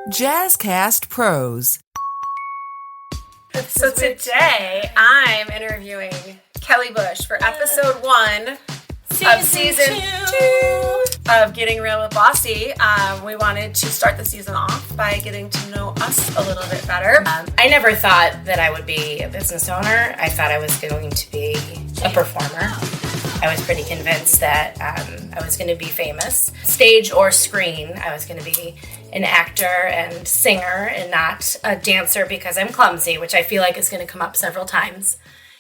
Jazzcast Pros. So today, I'm interviewing Kelly Bush for episode 1 of season 2 of Getting Real with Bossy. We wanted to start the season off by getting to know us a little bit better. I never thought that I would be a business owner. I thought I was going to be a performer. I was pretty convinced that I was going to be famous, stage or screen. I was going to be an actor and singer and not a dancer because I'm clumsy, which I feel like is going to come up several times.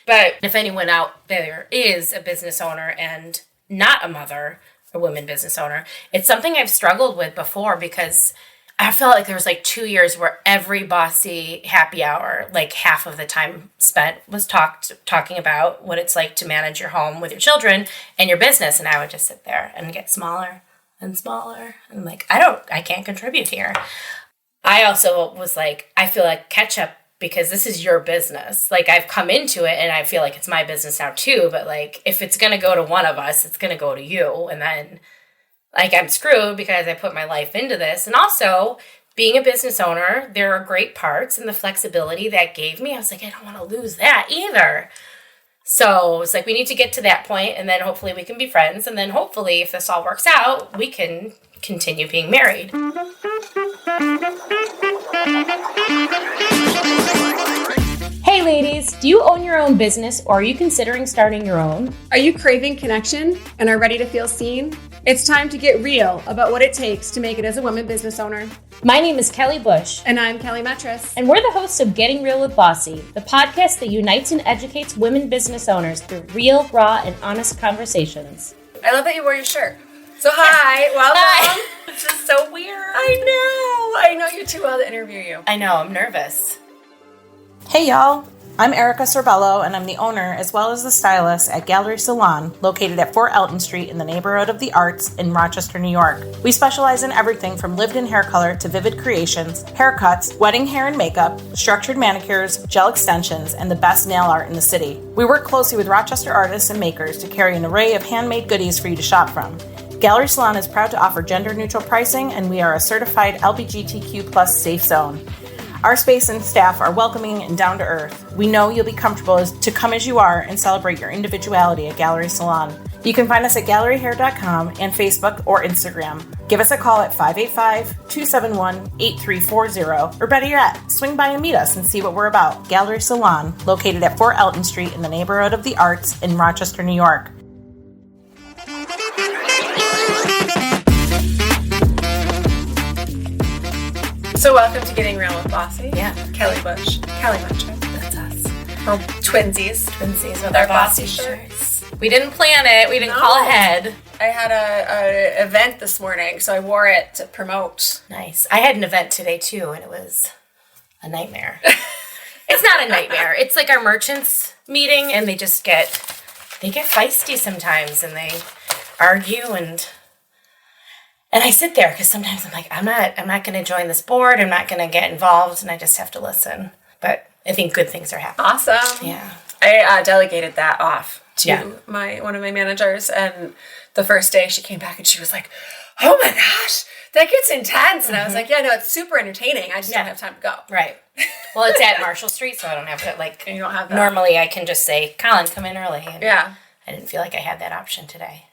But if anyone out there is a business owner and not a mother, a woman business owner, it's something I've struggled with before because I felt like there was like 2 years where every Bossy happy hour, like half of the time spent was talking about what it's like to manage your home with your children and your business. And I would just sit there and get smaller and smaller. And like, I can't contribute here. I also was like, I feel like catch up because this is your business. Like I've come into it and I feel like it's my business now too. But like, if it's going to go to one of us, it's going to go to you. And then like I'm screwed because I put my life into this. And also being a business owner, there are great parts and the flexibility that gave me. I was like, I don't want to lose that either. So it's like, we need to get to that point and then hopefully we can be friends. And then hopefully if this all works out, we can continue being married. Hey ladies, do you own your own business or are you considering starting your own? Are you craving connection and are ready to feel seen? It's time to get real about what it takes to make it as a woman business owner. My name is Kelly Bush. And I'm Kelly Metris. And we're the hosts of Getting Real with Bossy, the podcast that unites and educates women business owners through real, raw, and honest conversations. I love that you wore your shirt. So hi, welcome. Hi. This is so weird. I know you too well to interview you. I know, I'm nervous. Hey y'all, I'm Erica Sorbello and I'm the owner as well as the stylist at Gallery Salon located at 4 Elton Street in the neighborhood of the Arts in Rochester, New York. We specialize in everything from lived-in hair color to vivid creations, haircuts, wedding hair and makeup, structured manicures, gel extensions, and the best nail art in the city. We work closely with Rochester artists and makers to carry an array of handmade goodies for you to shop from. Gallery Salon is proud to offer gender-neutral pricing and we are a certified LGBTQ+ safe zone. Our space and staff are welcoming and down to earth. We know you'll be comfortable to come as you are and celebrate your individuality at Gallery Salon. You can find us at galleryhair.com and Facebook or Instagram. Give us a call at 585-271-8340, or better yet, swing by and meet us and see what we're about. Gallery Salon, located at 4 Elton Street in the neighborhood of the Arts in Rochester, New York. So welcome to Getting Real with Bossy. Yeah. Kelly Bush. Kelly Metris. That's us. We're twinsies. Twinsies with Our our Bossy Bossy shirts. We didn't plan it. We didn't No. call ahead. I had a event this morning, so I wore it to promote. Nice. I had an event today too, and it was a nightmare. It's not a nightmare. It's like our merchants meeting, and they get feisty sometimes, and they argue, and I sit there because sometimes I'm like, I'm not going to join this board. I'm not going to get involved, and I just have to listen. But I think good things are happening. Awesome. Yeah. I delegated that off to Yeah. one of my managers, and the first day she came back and she was like, "Oh my gosh, that gets intense." And I was like, "Yeah, no, it's super entertaining. I just don't have time to go." Right. Well, it's at Marshall Street, so I don't have to, like, And you don't have that. normally I can just say, Colin, come in early. And Yeah. I didn't feel like I had that option today.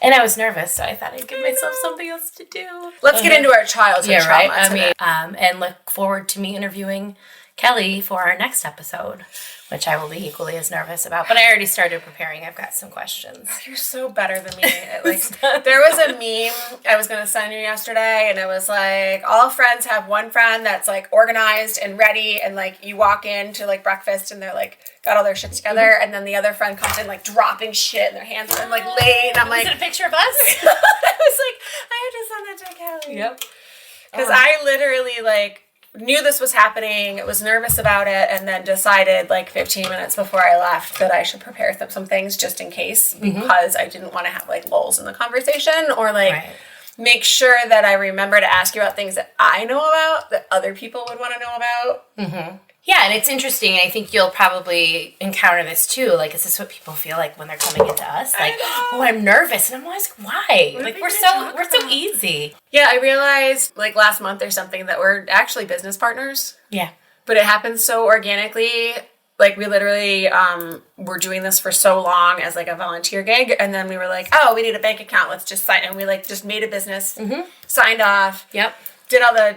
And I was nervous, so I thought I'd give myself something else to do. Let's get into our childhood trauma today. And look forward to me interviewing Kelly for our next episode, which I will be equally as nervous about. But I already started preparing. I've got some questions. You're so better than me. There was a meme I was going to send you yesterday, and it was like, all friends have one friend that's like organized and ready, and like you walk into like breakfast and they're like got all their shit together, and then the other friend comes in like dropping shit and their hands are like late, and I'm like, is it a picture of us? I was like, I had to send that to Kelly. Yep. Because I literally like knew this was happening, was nervous about it, and then decided like 15 minutes before I left that I should prepare some things just in case, because I didn't want to have like lulls in the conversation, or like make sure that I remember to ask you about things that I know about that other people would want to know about. Yeah, and it's interesting. I think you'll probably encounter this too. Like, is this what people feel like when they're coming into us? Like, oh, I'm nervous, and I'm always like, why? Like, we're so easy. Yeah, I realized like last month or something that we're actually business partners. Yeah, but it happens so organically. Like we literally were doing this for so long as like a volunteer gig, and then we were like, oh, we need a bank account. Let's just sign, and we like just made a business, signed off. Yep. Did all the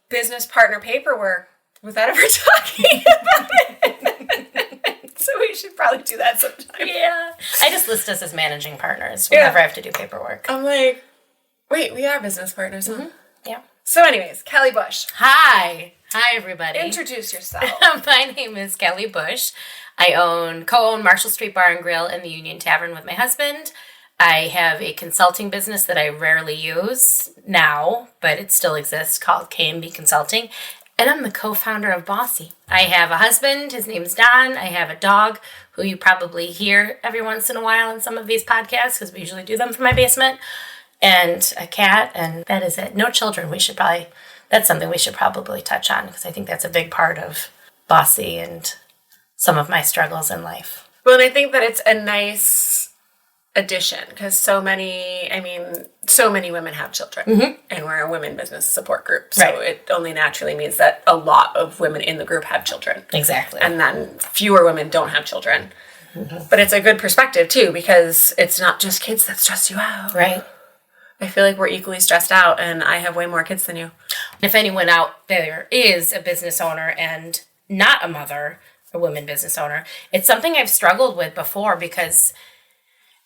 business partner paperwork without ever talking about it. So we should probably do that sometime. Yeah. I just list us as managing partners whenever I have to do paperwork. I'm like, wait, we are business partners, huh? Yeah. So anyways, Kelly Bush. Hi, everybody. Introduce yourself. My name is Kelly Bush. I co-own Marshall Street Bar and Grill and the Union Tavern with my husband. I have a consulting business that I rarely use now, but it still exists, called K&B Consulting. And I'm the co-founder of Bossy. I have a husband, his name's Don. I have a dog who you probably hear every once in a while in some of these podcasts because we usually do them from my basement. And a cat, and that is it. No children. That's something we should probably touch on because I think that's a big part of Bossy and some of my struggles in life. Well, and I think that it's a nice addition because so many women have children and we're a women business support group. So it only naturally means that a lot of women in the group have children. Exactly. And then fewer women don't have children. But it's a good perspective too because it's not just kids that stress you out. Right. I feel like we're equally stressed out and I have way more kids than you. If anyone out there is a business owner and not a mother, a woman business owner, it's something I've struggled with before because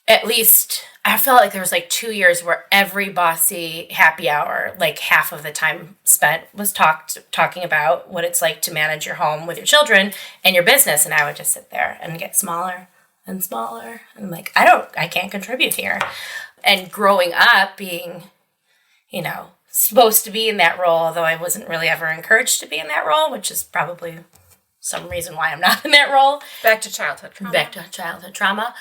at least I felt like there was like 2 years where every Bossy happy hour, like half of the time spent was talking about what it's like to manage your home with your children and your business. And I would just sit there and get smaller and smaller. And I'm like, I can't contribute here. And growing up being, supposed to be in that role, although I wasn't really ever encouraged to be in that role, which is probably some reason why I'm not in that role. Back to childhood trauma.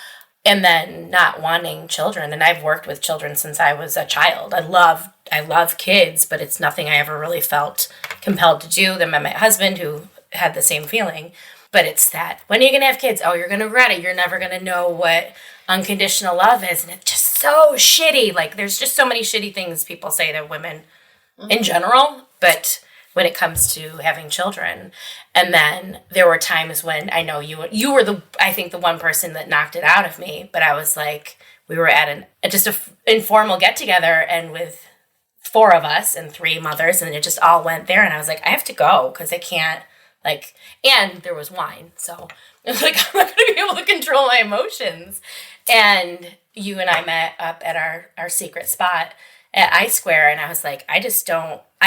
And then not wanting children. And I've worked with children since I was a child. I love kids, but it's nothing I ever really felt compelled to do. Then I met my husband who had the same feeling. But it's that, when are you going to have kids? Oh, you're going to regret it. You're never going to know what unconditional love is. And it's just so shitty. Like, there's just so many shitty things people say to women in general. But when it comes to having children. And then there were times when I know you were the one person that knocked it out of me. But I was like, we were at an informal get together and with 4 of us and 3 mothers, and it just all went there. And I was like, I have to go because I can't, and there was wine. So I was like, I'm not going to be able to control my emotions. And you and I met up at our secret spot at I Square. And I was like, I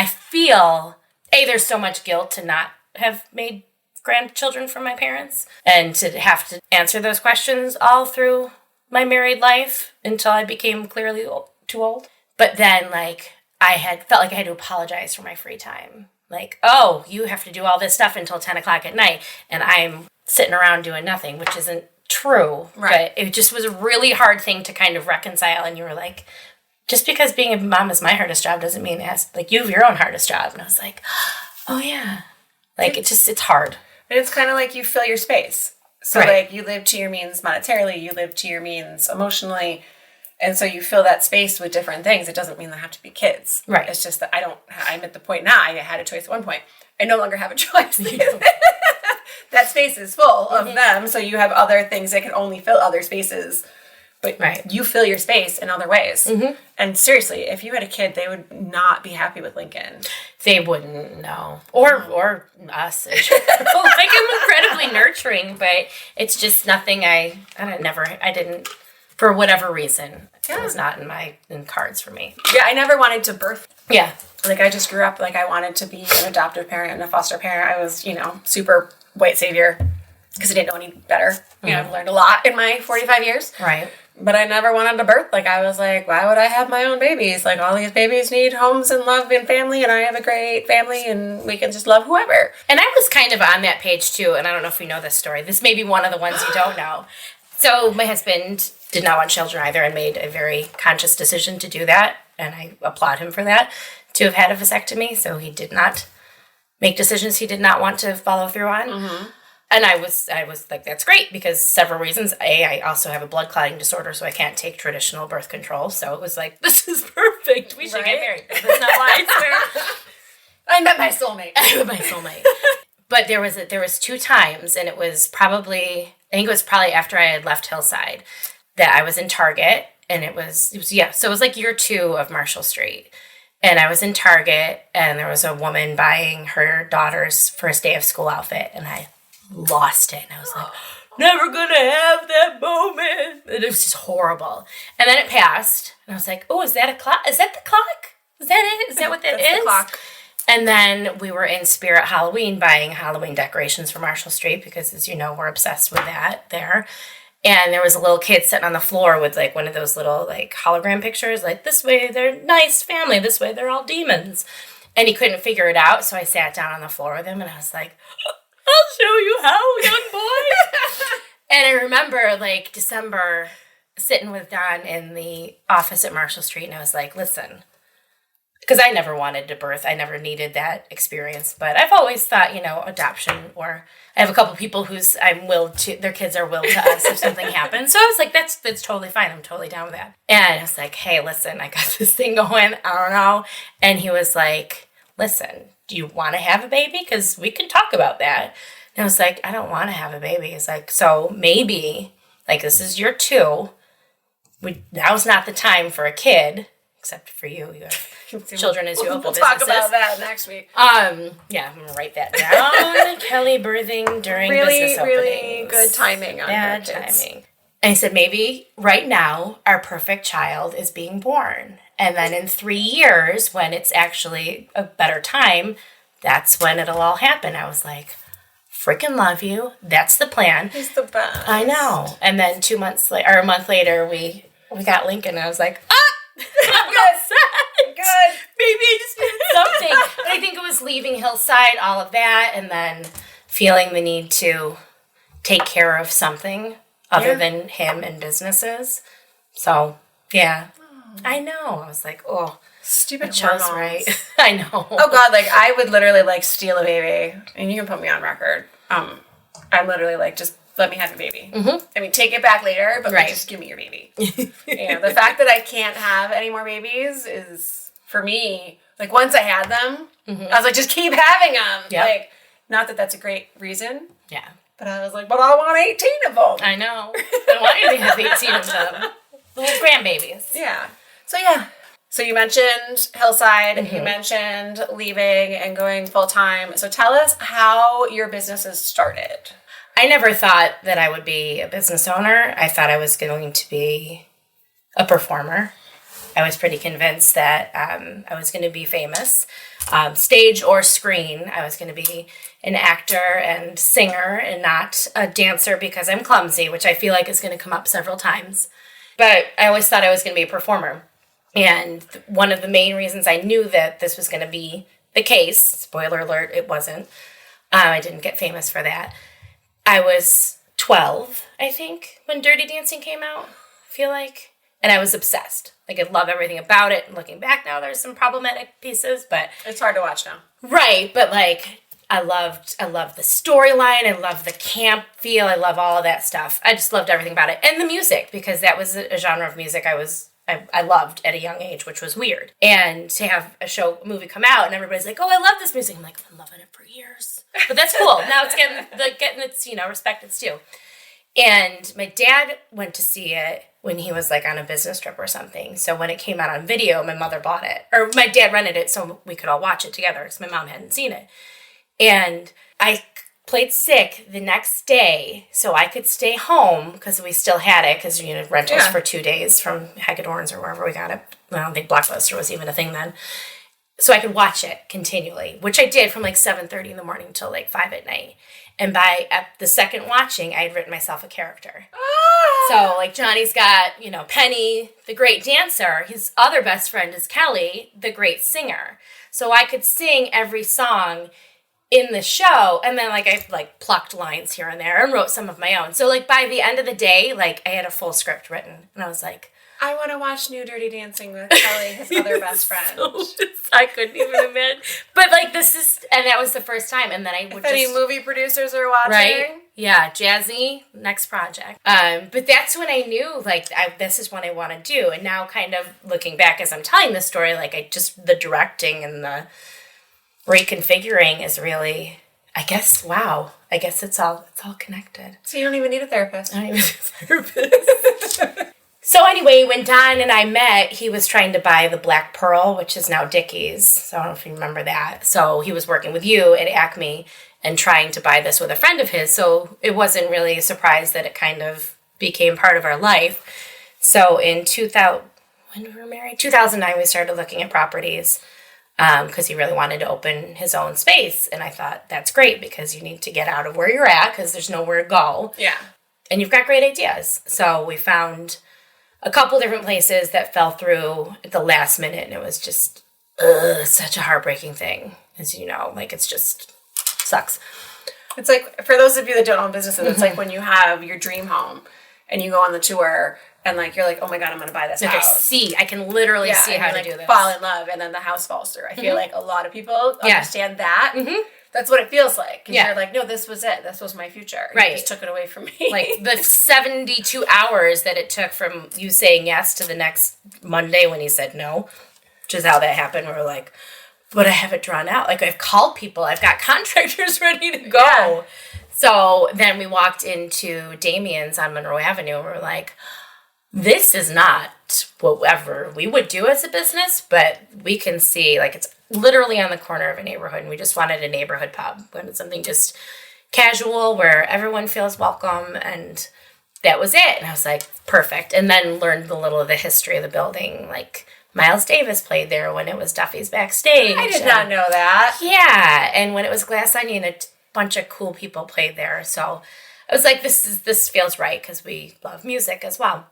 feel, there's so much guilt to not have made grandchildren from my parents and to have to answer those questions all through my married life until I became clearly too old. But then, I had felt like I had to apologize for my free time. Oh, you have to do all this stuff until 10 o'clock at night, and I'm sitting around doing nothing, which isn't true. Right. But it just was a really hard thing to kind of reconcile, and you were like, just because being a mom is my hardest job doesn't mean you have your own hardest job. And I was like, oh yeah. It's hard. And it's kind of like you fill your space. So you live to your means monetarily, you live to your means emotionally. And so you fill that space with different things. It doesn't mean they have to be kids. Right. It's just that I'm at the point now, I had a choice at one point. I no longer have a choice. That space is full of them. So you have other things that can only fill other spaces. But you fill your space in other ways. Mm-hmm. And seriously, if you had a kid, they would not be happy with Lincoln. They wouldn't, no. Or us. I'm incredibly nurturing, but it's just nothing I didn't, for whatever reason, it was not in cards for me. Yeah, I never wanted to birth. Yeah. I just grew up, I wanted to be an adoptive parent and a foster parent. I was, super white savior because I didn't know any better. I've learned a lot in my 45 years. Right. But I never wanted to birth. I was like, why would I have my own babies? All these babies need homes and love and family, and I have a great family, and we can just love whoever. And I was kind of on that page, too, and I don't know if you know this story. This may be one of the ones you don't know. So my husband did not want children either and made a very conscious decision to do that, and I applaud him for that, to have had a vasectomy, so he did not make decisions he did not want to follow through on. Mm-hmm. And I was like, that's great, because several reasons. I also have a blood clotting disorder, so I can't take traditional birth control. So it was like, this is perfect. We should get married. That's not why, I swear. I met my soulmate. My soulmate. But there was 2 times, and it was probably after I had left Hillside, that I was in Target, and it was so it was like year 2 of Marshall Street. And I was in Target, and there was a woman buying her daughter's first day of school outfit, and I lost it. And I was like, never gonna have that moment. And it was just horrible. And then it passed, and I was like, oh, is that a clock? Is that the clock? Is that it? Is that what that is? The clock. And then we were in Spirit Halloween buying Halloween decorations for Marshall Street, because, as you know, we're obsessed with that there. And there was a little kid sitting on the floor with, like, one of those little, like, hologram pictures, like, this way they're nice family, this way they're all demons. And he couldn't figure it out, so I sat down on the floor with him, and I was like, I'll show you how, young boy. And I remember, like, December, sitting with Don in the office at Marshall Street, and I was like, listen, because I never wanted to birth. I never needed that experience. But I've always thought, adoption, or I have a couple people their kids are willed to us if something happens. So I was like, that's totally fine. I'm totally down with that. And I was like, hey, listen, I got this thing going. I don't know. And he was like, listen, do you want to have a baby? Because we can talk about that. And I was like, I don't want to have a baby. He's like, so maybe, like, this is year 2. Now's not the time for a kid, except for you. You have children as you open businesses. We'll talk about that next week. Yeah, I'm gonna write that down. Kelly birthing during business openings. Really good timing on bad her kids. timing. And he said, maybe right now our perfect child is being born, and then in 3 years, when it's actually a better time, that's when it'll all happen. I was like, freaking love you. That's the plan. He's the best. I know. And then a month later, we got Lincoln, and I was like, I'm good. Maybe I just needed something. But I think it was leaving Hillside, all of that, and then feeling the need to take care of something other than him and businesses. So, yeah. I know. I was like, oh, stupid chose hormones. right. I know. Oh, God, like, I would literally, like, steal a baby. And you can put me on record. I'm literally like, just let me have your baby. Mm-hmm. I mean, take it back later, but like, just give me your baby. The fact that I can't have any more babies is, for me, like, once I had them, I was like, just keep having them. Yep. Like, not that that's a great reason. Yeah. But I was like, but I want 18 of them. I know. I want you to have 18 of them. Little grandbabies. Yeah. So, yeah. So you mentioned Hillside, you mentioned leaving and going full-time. So tell us how your businesses started. I never thought that I would be a business owner. I thought I was going to be a performer. I was pretty convinced that I was going to be famous, stage or screen. I was going to be an actor and singer and not a dancer because I'm clumsy, which I feel like is going to come up several times. But I always thought I was going to be a performer. And one of the main reasons I knew that this was going to be the case, spoiler alert, it wasn't. I didn't get famous for that. I was 12, I think, when Dirty Dancing came out, I feel like. And I was obsessed. Like, I love everything about it. And looking back now, there's some problematic pieces, but... It's hard to watch now. Right, but, like, I loved the storyline. I loved the camp feel. I love all of that stuff. I just loved everything about it. And the music, because that was a genre of music I loved at a young age, which was weird. And to have a movie come out, and everybody's like, oh, I love this music. I'm like, I've been loving it for years. But that's cool. Now it's getting its, respect it's due. And my dad went to see it when he was, like, on a business trip or something. So when it came out on video, my mother bought it. Or my dad rented it so we could all watch it together because my mom hadn't seen it. And I played sick the next day so I could stay home because we still had it because, rentals for 2 days from Hagedorn's or wherever we got it. I don't think Blockbuster was even a thing then. So I could watch it continually, which I did from like 7:30 in the morning till like 5 at night. And at the second watching, I had written myself a character. So, like, Johnny's got, Penny, the great dancer. His other best friend is Kelly, the great singer. So I could sing every song in the show, and then, like, I, plucked lines here and there and wrote some of my own. So, like, by the end of the day, like, I had a full script written. And I was like, I want to watch New Dirty Dancing with Kelly, his other best friend. I couldn't even imagine. But like and that was the first time. And then I would any movie producers are watching. Right? Yeah, Jazzy, next project. But that's when I knew, like, this is what I want to do. And now kind of looking back as I'm telling this story, like, the directing and the reconfiguring is really, I guess it's all connected. So you don't even need a therapist. I don't even need a therapist. So anyway, when Don and I met, he was trying to buy the Black Pearl, which is now Dickies. So I don't know if you remember that. So he was working with you at Acme and trying to buy this with a friend of his. So it wasn't really a surprise that it kind of became part of our life. So in when we were married, 2009, we started looking at properties because he really wanted to open his own space. And I thought, that's great because you need to get out of where you're at because there's nowhere to go. Yeah. And you've got great ideas. So we found a couple different places that fell through at the last minute. And it was just such a heartbreaking thing. As you know, like it's just sucks. It's like, for those of you that don't own businesses, it's like when you have your dream home and you go on the tour and like, you're like, oh my God, I'm going to buy this house. I can literally see how to do this. Fall in love and then the house falls through. I feel like a lot of people understand that. Mm-hmm. That's what it feels like. Because you're like, no, this was it. This was my future. Right. You just took it away from me. Like the 72 hours that it took from you saying yes to the next Monday when he said no, which is how that happened. We were like, but I have it drawn out. Like I've called people. I've got contractors ready to go. Yeah. So then we walked into Damien's on Monroe Avenue and we were like, this is not whatever we would do as a business, but we can see like it's literally on the corner of a neighborhood. And we just wanted a neighborhood pub. We wanted something just casual where everyone feels welcome. And that was it. And I was like, perfect. And then learned a little of the history of the building. Like Miles Davis played there when it was Duffy's Backstage. I did not know that. Yeah. And when it was Glass Onion, a bunch of cool people played there. So I was like, this feels right because we love music as well.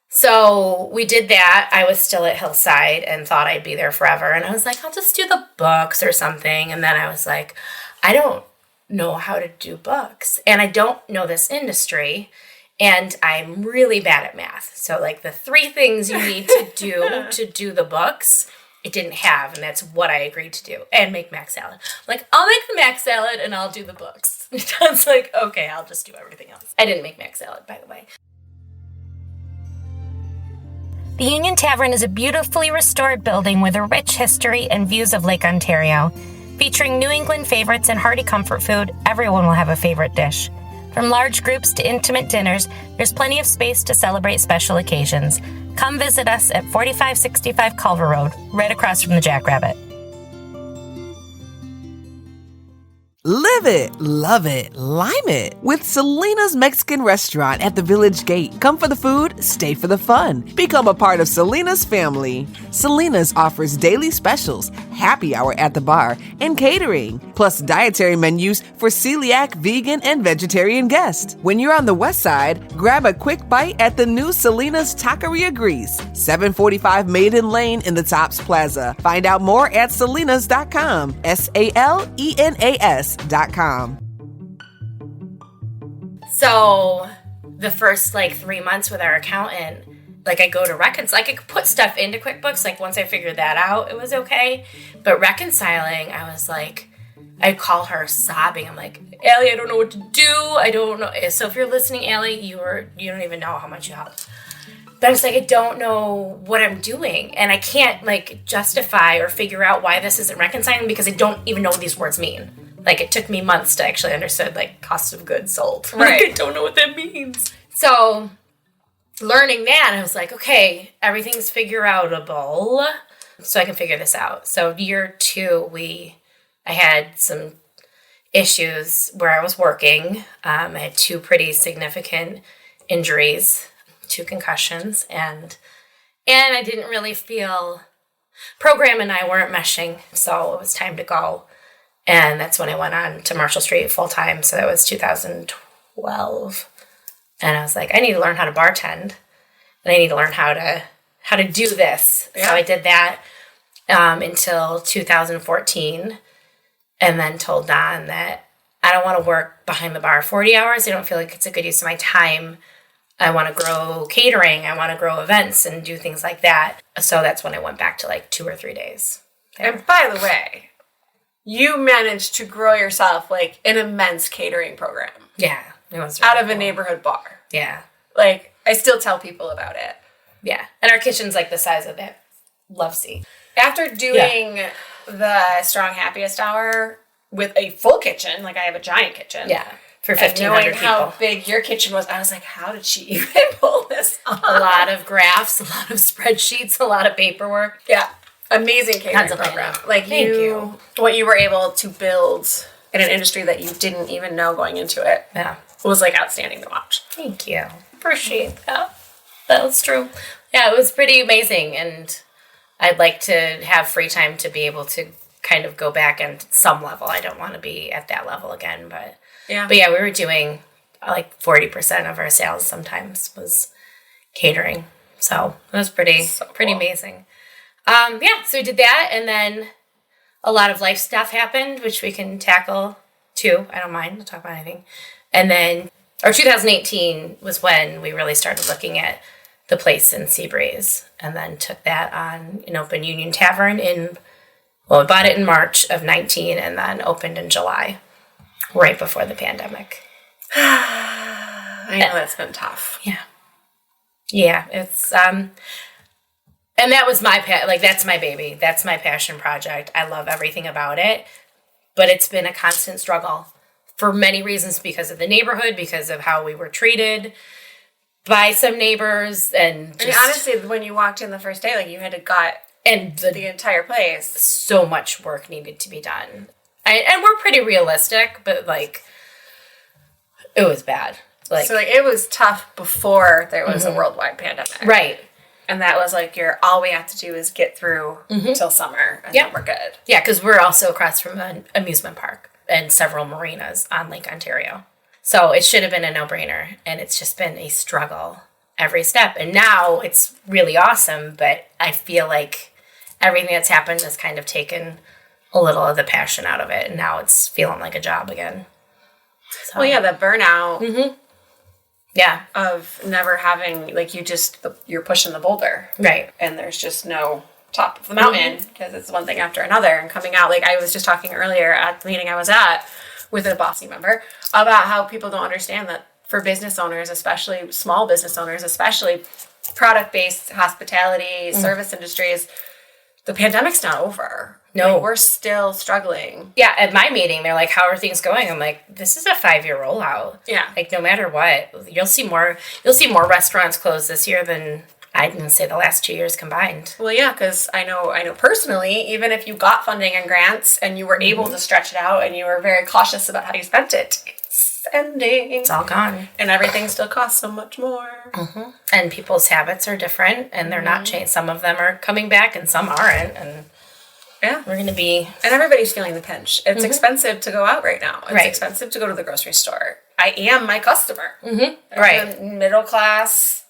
So we did that. I was still at Hillside and thought I'd be there forever. And I was like, I'll just do the books or something. And then I was like, I don't know how to do books. And I don't know this industry. And I'm really bad at math. So like the 3 things you need to do the books, it didn't have. And that's what I agreed to do. And make mac salad. I'm like, I'll make the mac salad and I'll do the books. And Don's like, okay, I'll just do everything else. I didn't make mac salad, by the way. The Union Tavern is a beautifully restored building with a rich history and views of Lake Ontario. Featuring New England favorites and hearty comfort food, everyone will have a favorite dish. From large groups to intimate dinners, there's plenty of space to celebrate special occasions. Come visit us at 4565 Culver Road, right across from the Jackrabbit. Live it, love it, lime it with Selena's Mexican Restaurant at the Village Gate. Come for the food, stay for the fun. Become a part of Selena's family. Selena's offers daily specials, happy hour at the bar, and catering, plus dietary menus for celiac, vegan, and vegetarian guests. When you're on the west side, grab a quick bite at the new Selena's Taqueria Grease, 745 Maiden Lane in the Tops Plaza. Find out more at selenas.com, SALENAS.com. So the first 3 months with our accountant, I go to reconcile. I could put stuff into QuickBooks. Once I figured that out, it was okay. But reconciling, I was I'd call her sobbing. I'm like, Allie, I don't know what to do. I don't know. So if you're listening, Allie, you don't even know how much you helped. But I was I don't know what I'm doing. And I can't justify or figure out why this isn't reconciling because I don't even know what these words mean. It took me months to actually understand, cost of goods sold. Right. I don't know what that means. So, learning that, I was okay, everything's figure-outable, so I can figure this out. So, year 2, I had some issues where I was working. I had 2 pretty significant injuries, 2 concussions, and I didn't really feel, program and I weren't meshing, so it was time to go. And that's when I went on to Marshall Street full time. So that was 2012. And I was I need to learn how to bartend. And I need to learn how to do this. Yeah. So I did that until 2014. And then told Don that I don't want to work behind the bar 40 hours. I don't feel like it's a good use of my time. I want to grow catering. I want to grow events and do things like that. So that's when I went back to like 2 or 3 days. There. And by the way, you managed to grow yourself like an immense catering program. Yeah. It was really out of a cool. neighborhood bar. Yeah. Like, I still tell people about it. Yeah. And our kitchen's like the size of that love seat. After doing the Strong Happiest Hour with a full kitchen, like I have a giant kitchen. Yeah. For And 1,500 knowing people. how big your kitchen was, I was like, how did she even pull this off? A lot of graphs, a lot of spreadsheets, a lot of paperwork. Yeah. Amazing catering Tons of program. planning. Like Thank you. what you were able to build in an industry that you didn't even know going into it Yeah. was like outstanding to watch. Thank you. Appreciate that. That was true. Yeah, it was pretty amazing. And I'd like to have free time to be able to kind of go back at some level. I don't want to be at that level again, but Yeah. yeah, we were doing like 40% of our sales sometimes was catering. So it was pretty cool. amazing. Yeah, so we did that, and then a lot of life stuff happened, which we can tackle too. I don't mind. We'll talk about anything. And then, 2018 was when we really started looking at the place in Seabreeze, and then took that on an open Union Tavern we bought it in March of 19 and then opened in July, right before the pandemic. I know that's been tough. Yeah. Yeah, it's, and that was that's my baby. That's my passion project. I love everything about it, but it's been a constant struggle for many reasons, because of the neighborhood, because of how we were treated by some neighbors, and I mean, honestly, when you walked in the first day, like you had to gut and the entire place. so much work needed to be done. And we're pretty realistic, but like it was bad. So like it was tough before there was a worldwide pandemic. Right. And that was like all we have to do is get through till summer and then we're good. Yeah, because we're also across from an amusement park and several marinas on Lake Ontario. So it should have been a no-brainer, and it's just been a struggle every step. And now it's really awesome, but I feel like everything that's happened has kind of taken a little of the passion out of it, and now it's feeling like a job again. So, Well, yeah, the burnout yeah, of never having, like you're pushing the boulder. right. And there's just no top of the mountain because it's one thing after another, and coming out, like I was just talking earlier at the meeting I was at with a Bossy member about how people don't understand that for business owners, especially small business owners, especially product-based hospitality, service industries, the pandemic's not over. No. Like, we're still struggling. Yeah, at my meeting, they're like, how are things going? I'm like, this is a 5-year rollout. Yeah. Like, no matter what, you'll see more restaurants close this year than I'd even say the last 2 years combined. Well, yeah, because I know personally, even if you got funding and grants and you were able to stretch it out and you were very cautious about how you spent it, it's ending. It's all gone. And everything still costs so much more. And people's habits are different, and they're not changed. Some of them are coming back and some aren't. And Yeah. we're going to be... And everybody's feeling the pinch. It's expensive to go out right now. It's Right. expensive to go to the grocery store. I am my customer. Right. I'm middle class.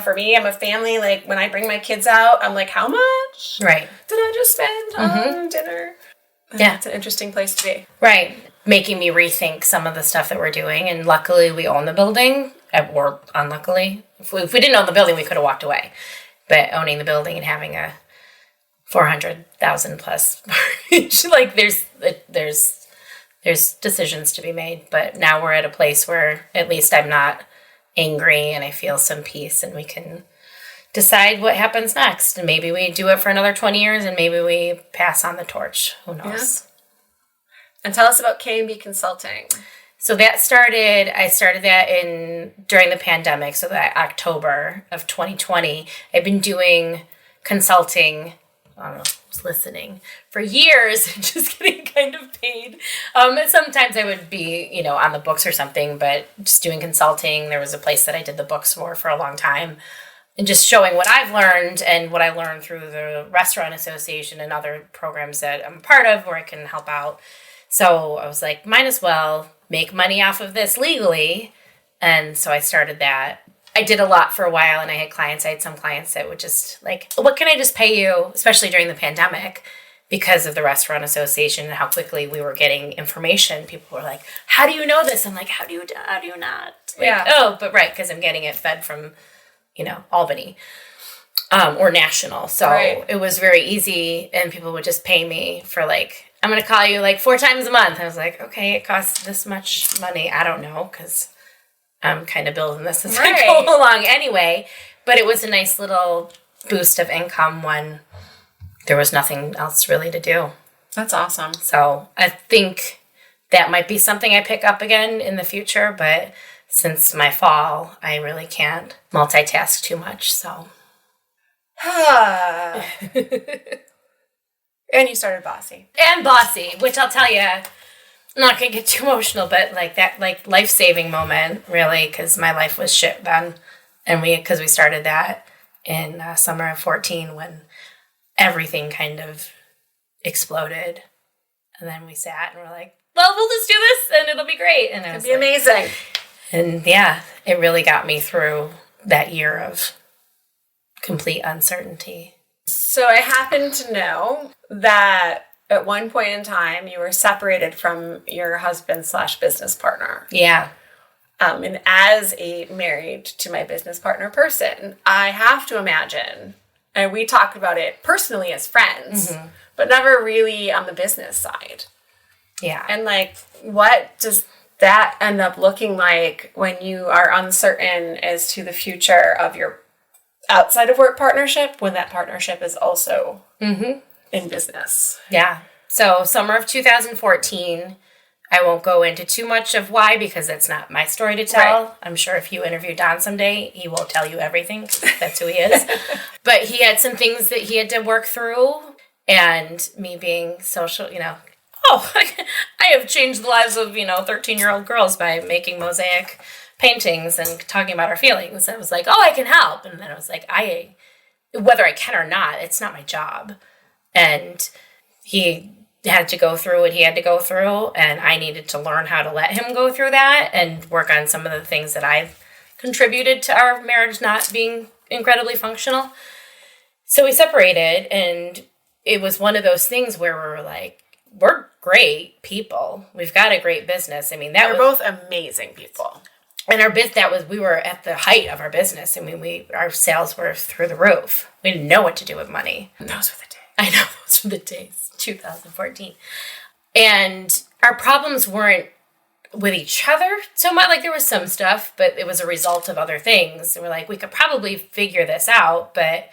For me, I'm a family. Like, when I bring my kids out, I'm like, how much Right. did I just spend on dinner? And Yeah. It's an interesting place to be. Right. Making me rethink some of the stuff that we're doing. And luckily, we own the building. Or unluckily. If we didn't own the building, we could have walked away. But owning the building and having a 400,000 plus mortgage, like there's decisions to be made. But now we're at a place where at least I'm not angry and I feel some peace, and we can decide what happens next. And maybe we do it for another 20 years, and maybe we pass on the torch. Who knows? And tell us about K&B Consulting. So I started that during the pandemic, so that October of 2020. I've been doing consulting, listening for years, and just getting kind of paid. And sometimes I would be, on the books or something, but just doing consulting. There was a place that I did the books for a long time, and just showing what I've learned and what I learned through the Restaurant Association and other programs that I'm a part of where I can help out. So I was like, might as well make money off of this legally. And so I started that. I did a lot for a while, and I had some clients that would just like, what can I just pay you, especially during the pandemic, because of the Restaurant Association and how quickly we were getting information, people were like, how do you know this? I'm like, how do you not? Like, Yeah. Oh, but right, because I'm getting it fed from, Albany or national. So Right. it was very easy, and people would just pay me for like, I'm going to call you like 4 times a month. I was like, okay, it costs this much money. I don't know, because I'm kind of building this as I go along anyway. But it was a nice little boost of income when there was nothing else really to do. That's awesome. So I think that might be something I pick up again in the future. But since my fall, I really can't multitask too much. So. And you started Bossy. And Bossy, which I'll tell you, I'm not going to get too emotional, but like that life-saving moment, really, because my life was shit then. And because we started that in summer of 14 when everything kind of exploded. And then we sat and we're like, well, we'll just do this and it'll be great. And It'll be amazing. And yeah, it really got me through that year of complete uncertainty. So I happen to know that at one point in time you were separated from your husband/business partner. Yeah. And as a married to my business partner person, I have to imagine, and we talked about it personally as friends, but never really on the business side. Yeah. And like, what does that end up looking like when you are uncertain as to the future of your outside of work partnership, when that partnership is also in business? Yeah. So summer of 2014, I won't go into too much of why because it's not my story to tell. Right. I'm sure if you interview Don someday, he will tell you everything. That's who he is. But he had some things that he had to work through, and me being social, I have changed the lives of, 13-year-old girls by making mosaic paintings and talking about our feelings. I was like, oh, I can help. And then I was like, whether I can or not, it's not my job. And he had to go through what he had to go through, and I needed to learn how to let him go through that and work on some of the things that I've contributed to our marriage not being incredibly functional. So we separated, and it was one of those things where we were like, we're great people. We've got a great business. I mean, we're both amazing people. And we were at the height of our business. I mean, our sales were through the roof. We didn't know what to do with money. Those were the days. I know, those were the days, 2014. And our problems weren't with each other so much. Like, there was some stuff, but it was a result of other things. And we're like, we could probably figure this out, but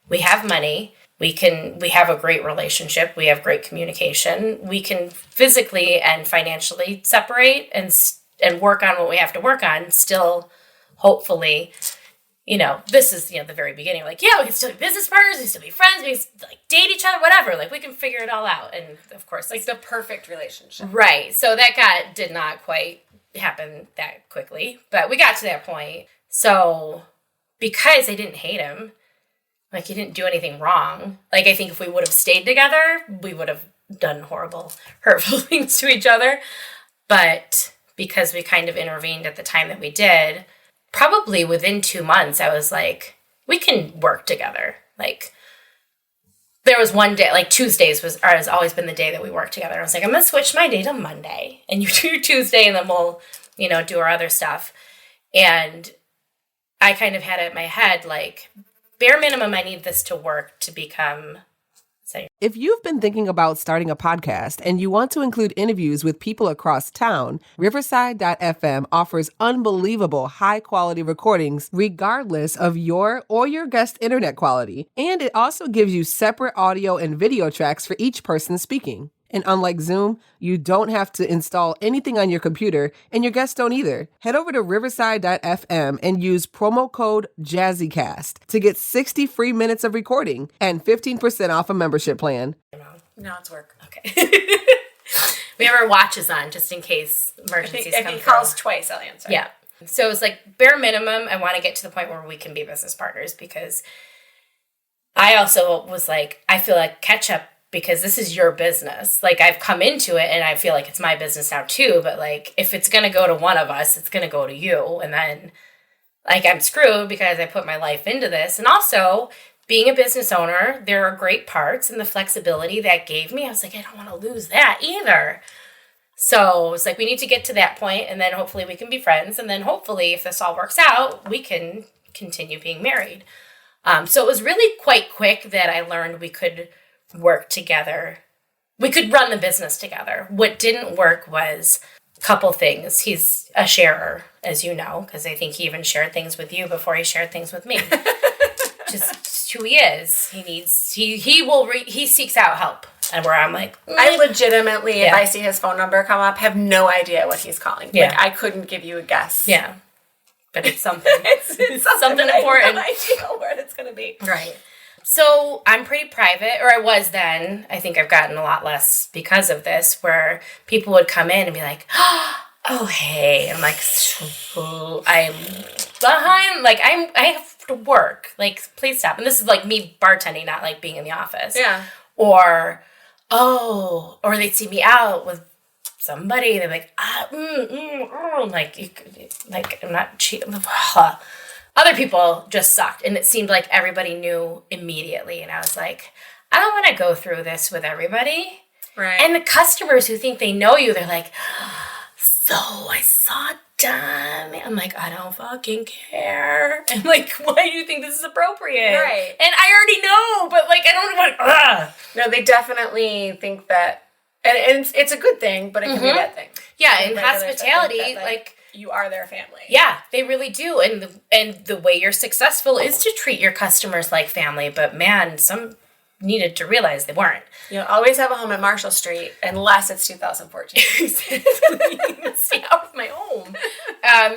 we have money. We have a great relationship. We have great communication. We can physically and financially separate and work on what we have to work on. Still, hopefully, this is, the very beginning. Like, yeah, we can still be business partners. We can still be friends. We can date each other, whatever. Like, we can figure it all out. And of course, like the perfect relationship. Right. So that did not quite happen that quickly, but we got to that point. So because I didn't hate him, like, he didn't do anything wrong. Like, I think if we would have stayed together, we would have done horrible, hurtful things to each other. But because we kind of intervened at the time that we did, probably within 2 months, I was like, we can work together. Like, there was one day, like Tuesdays has always been the day that we work together. I was like, I'm going to switch my day to Monday, and you do your Tuesday, and then we'll, do our other stuff. And I kind of had it in my head, like, bare minimum, I need this to work to become. If you've been thinking about starting a podcast and you want to include interviews with people across town, Riverside.fm offers unbelievable high-quality recordings regardless of your or your guest internet quality. And it also gives you separate audio and video tracks for each person speaking. And unlike Zoom, you don't have to install anything on your computer, and your guests don't either. Head over to Riverside.fm and use promo code JazzyCast to get 60 free minutes of recording and 15% off a membership plan. No, it's work. Okay. We have our watches on just in case emergencies come through. If he calls twice, I'll answer. Yeah. So it's like bare minimum, I want to get to the point where we can be business partners, because I also was like, I feel like catch up, because this is your business. Like, I've come into it and I feel like it's my business now too, but like, if it's going to go to one of us, it's going to go to you. And then, like, I'm screwed because I put my life into this. And also, being a business owner, there are great parts, and the flexibility that gave me, I was like, I don't want to lose that either. So it's like, we need to get to that point, and then hopefully we can be friends. And then hopefully, if this all works out, we can continue being married. So it was really quite quick that I learned we could work together. We could run the business together. What didn't work was a couple things. He's a sharer, as you know, because I think he even shared things with you before he shared things with me. Just who he is. He seeks out help. And where I'm like, I legitimately, if I see his phone number come up, have no idea what he's calling. Yeah. Like, I couldn't give you a guess. Yeah. But it's something. it's something important. I have no idea what it's going to be. Right. So I'm pretty private, or I was then. I think I've gotten a lot less because of this, where people would come in and be like, oh, hey. I'm like, I'm behind. Like, I have to work. Like, please stop. And this is like me bartending, not like being in the office. Yeah. Or they'd see me out with somebody. They're like, like I'm not cheating. Other people just sucked, and it seemed like everybody knew immediately. And I was like, I don't want to go through this with everybody. Right. And the customers who think they know you, they're like, so I saw Don. I'm like, I don't fucking care. I'm like, why do you think this is appropriate? Right. And I already know, but like, I don't want. No, they definitely think that, and it's a good thing, but it can be a bad thing. Yeah, in Regulars, hospitality, I think that, like you are their family. Yeah, they really do. And the way you're successful is to treat your customers like family. But man, some needed to realize they weren't. You know, always have a home at Marshall Street unless it's 2014. Stay out of my home.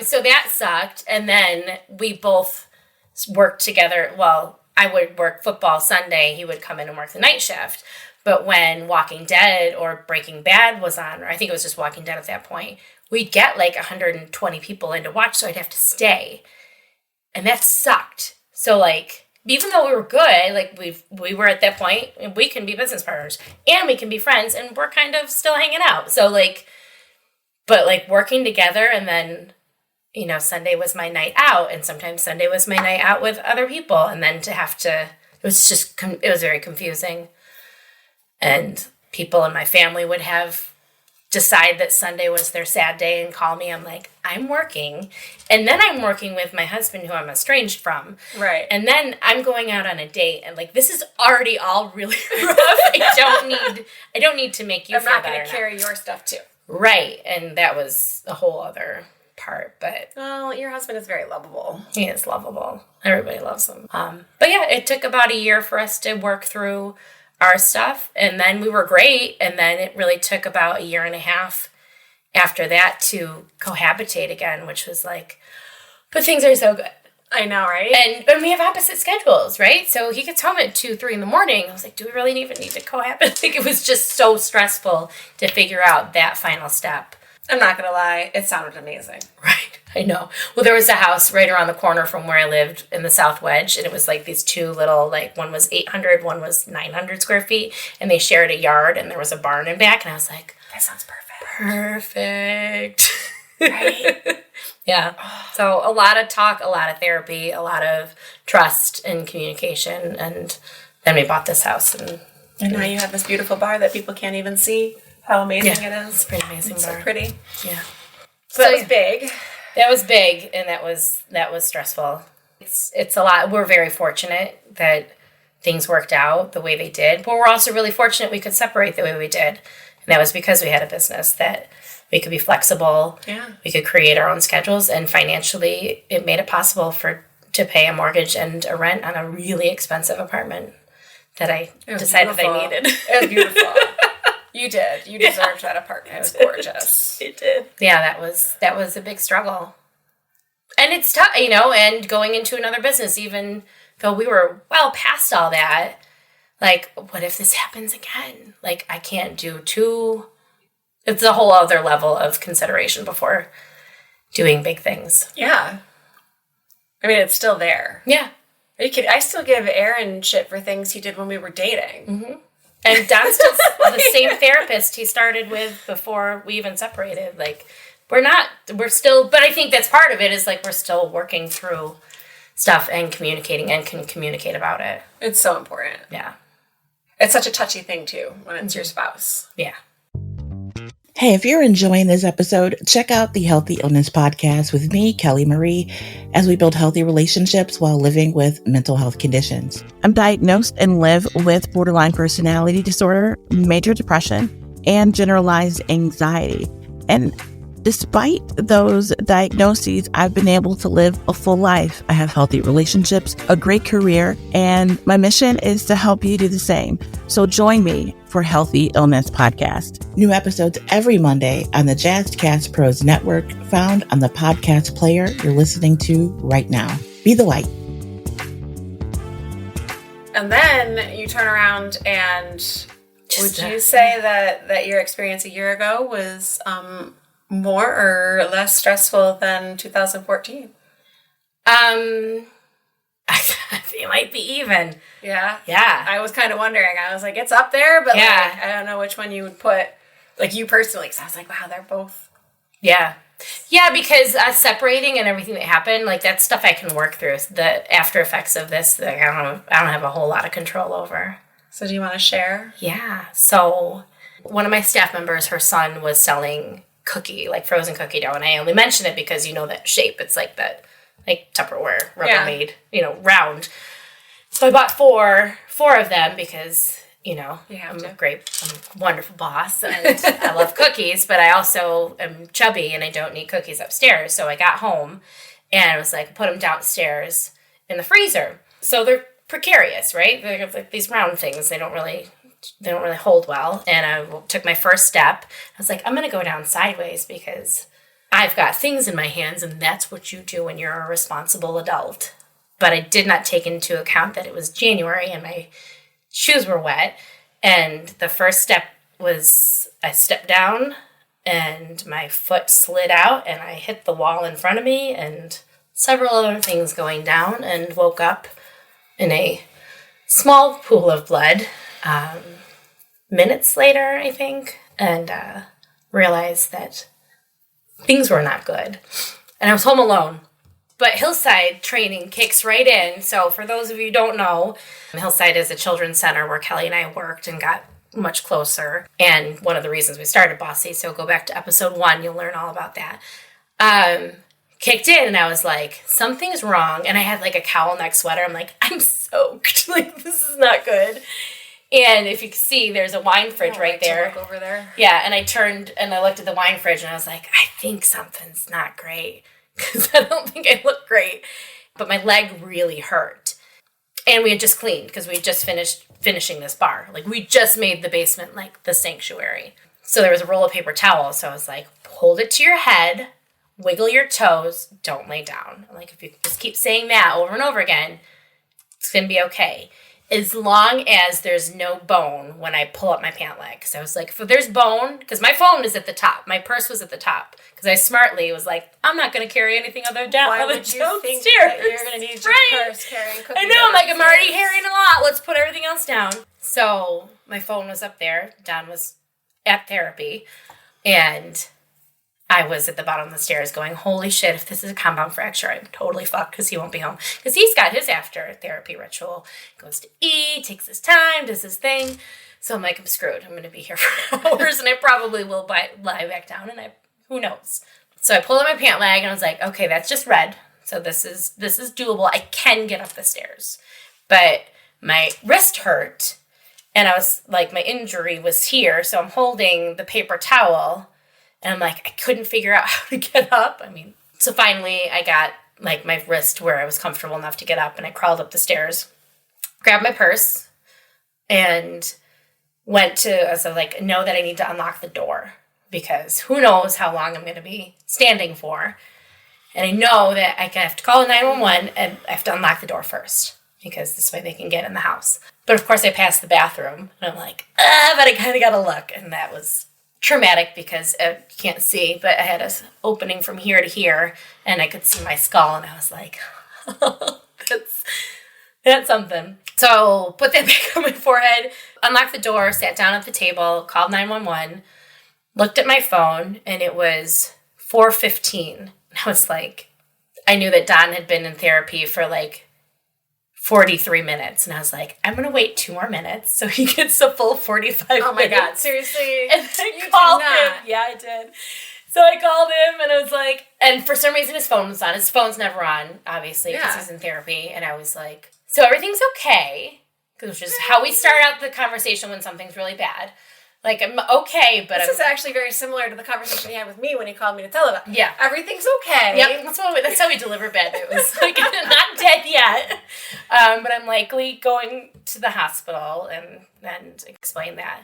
So that sucked. And then we both worked together. Well, I would work football Sunday. He would come in and work the night shift. But when Walking Dead or Breaking Bad was on, or I think it was just Walking Dead at that point, we'd get like 120 people in to watch, so I'd have to stay. And that sucked. So like, even though we were good, like we were at that point, we can be business partners and we can be friends, and we're kind of still hanging out. So like, but like working together, and then, you know, Sunday was my night out, and sometimes Sunday was my night out with other people, and then to have to, it was very confusing. And people in my family would decide that Sunday was their sad day and call me. I'm like, I'm working. And then I'm working with my husband, who I'm estranged from. Right. And then I'm going out on a date, and like, this is already all really rough. I don't need to make you feel better. I'm not going to carry your stuff too. Right. And that was a whole other part. But well, your husband is very lovable. He is lovable. Everybody loves him. But yeah, it took about a year for us to work through our stuff, and then we were great, and then it really took about a year and a half after that to cohabitate again, which was like, but things are so good. I know, right? And we have opposite schedules, right? So he gets home at 2-3 in the morning. I was like, do we really even need to cohabit? Like, it was just so stressful to figure out that final step. I'm not going to lie, it sounded amazing. Right, I know. Well, there was a house right around the corner from where I lived in the South Wedge, and it was like these two little, like, one was 800, one was 900 square feet, and they shared a yard, and there was a barn in back, and I was like, that sounds perfect. Perfect. Right? Yeah. So a lot of talk, a lot of therapy, a lot of trust and communication, and then we bought this house. And now you have this beautiful bar that people can't even see. How amazing it is. It's a pretty amazing bar. So pretty. Yeah. So that was big. That was big, and that was stressful. It's a lot. We're very fortunate that things worked out the way they did, but we're also really fortunate we could separate the way we did. And that was because we had a business that we could be flexible. Yeah. We could create our own schedules, and financially it made it possible to pay a mortgage and a rent on a really expensive apartment that I decided I needed. It was beautiful. You did. You deserved that apartment. It was gorgeous. It did. Yeah, that was a big struggle. And it's tough, you know, and going into another business, even though we were well past all that, like, what if this happens again? Like, I can't do it's a whole other level of consideration before doing big things. Yeah. I mean, it's still there. Yeah. I still give Aaron shit for things he did when we were dating. Mm-hmm. And Don's still the same therapist he started with before we even separated. Like, we're still, but I think that's part of it is like we're still working through stuff and communicating and can communicate about it. It's so important. Yeah. It's such a touchy thing, too, when it's your spouse. Yeah. Hey, if you're enjoying this episode, check out the Healthy Illness Podcast with me, Kelly Marie, as we build healthy relationships while living with mental health conditions. I'm diagnosed and live with borderline personality disorder, major depression, and generalized anxiety. And despite those diagnoses, I've been able to live a full life. I have healthy relationships, a great career, and my mission is to help you do the same. So join me for Healthy Illness Podcast. New episodes every Monday on the Jazzcast Pros Network, found on the podcast player you're listening to right now. Be the light. And then you turn around and would you say that your experience a year ago was more or less stressful than 2014? It might be even. Yeah? Yeah. I was kind of wondering. I was like, it's up there, but Yeah. like, I don't know which one you would put, like you personally, because I was like, wow, they're both. Yeah. Yeah, because separating and everything that happened, like that's stuff I can work through. The after effects of this, like, I don't have a whole lot of control over. So do you want to share? Yeah. So one of my staff members, her son was selling frozen cookie dough. And I only mention it because you know that shape. It's like that, like Tupperware, Rubbermaid, round. So I bought four of them because, I'm a wonderful boss and I love cookies, but I also am chubby and I don't need cookies upstairs. So I got home and I was like, put them downstairs in the freezer. So they're precarious, right? They're like these round things. They don't really hold well. And I took my first step. I was like, I'm going to go down sideways because I've got things in my hands and that's what you do when you're a responsible adult. But I did not take into account that it was January and my shoes were wet. And the first step was I stepped down and my foot slid out and I hit the wall in front of me and several other things going down and woke up in a small pool of blood minutes later, I think, and realized that things were not good. And I was home alone. But Hillside training kicks right in. So for those of you who don't know, Hillside is a children's center where Kelly and I worked and got much closer. And one of the reasons we started Bossy, so go back to episode 1, you'll learn all about that. Kicked in and I was like, something's wrong. And I had like a cowl neck sweater. I'm like, I'm soaked. Like, this is not good. And if you can see, there's a wine fridge right there. Look over there. Yeah, and I turned and I looked at the wine fridge and I was like, I think something's not great because I don't think I look great. But my leg really hurt. And we had just cleaned because we had just finishing this bar. Like, we just made the basement like the sanctuary. So there was a roll of paper towel. So I was like, hold it to your head, wiggle your toes, don't lay down. Like, if you just keep saying that over and over again, it's going to be okay. As long as there's no bone when I pull up my pant leg. So I was like, if there's bone, because my phone is at the top. My purse was at the top. Because I smartly was like, I'm not going to carry anything other down. Why would you think that you're going to need your purse carrying cookies? I know, I'm like, I'm already carrying a lot. Let's put everything else down. So my phone was up there. Don was at therapy. And I was at the bottom of the stairs going, holy shit, if this is a compound fracture, I'm totally fucked because he won't be home. Because he's got his after therapy ritual. Goes to eat, takes his time, does his thing. So I'm like, I'm screwed. I'm going to be here for hours and I probably will lie back down and who knows. So I pulled up my pant leg and I was like, okay, that's just red. So this is doable. I can get up the stairs. But my wrist hurt and I was like, my injury was here. So I'm holding the paper towel. And I'm like, I couldn't figure out how to get up. So finally I got like my wrist where I was comfortable enough to get up and I crawled up the stairs, grabbed my purse and went to, so like, know that I need to unlock the door because who knows how long I'm going to be standing for. And I know that I have to call 911 and I have to unlock the door first because this way they can get in the house. But of course I passed the bathroom and I'm like, but I kind of got to look. And that was traumatic because you can't see, but I had an opening from here to here and I could see my skull and I was like, that's something. So put that back on my forehead, unlocked the door, sat down at the table, called 911, looked at my phone and it was 4:15. I was like, I knew that Don had been in therapy for like 43 minutes. And I was like, I'm going to wait 2 more minutes so he gets a full 45 minutes. Oh my God, seriously? And I called him. Yeah, I did. So I called him and I was like, and for some reason his phone was on. His phone's never on, obviously, because he's in therapy. And I was like, so everything's okay. Which is how we start out the conversation when something's really bad. Like, I'm okay, but This is actually very similar to the conversation he had with me when he called me to tell about. Yeah. Everything's okay. Yep, that's how we deliver bad news. Like, not dead yet. But I'm likely going to the hospital and explain that.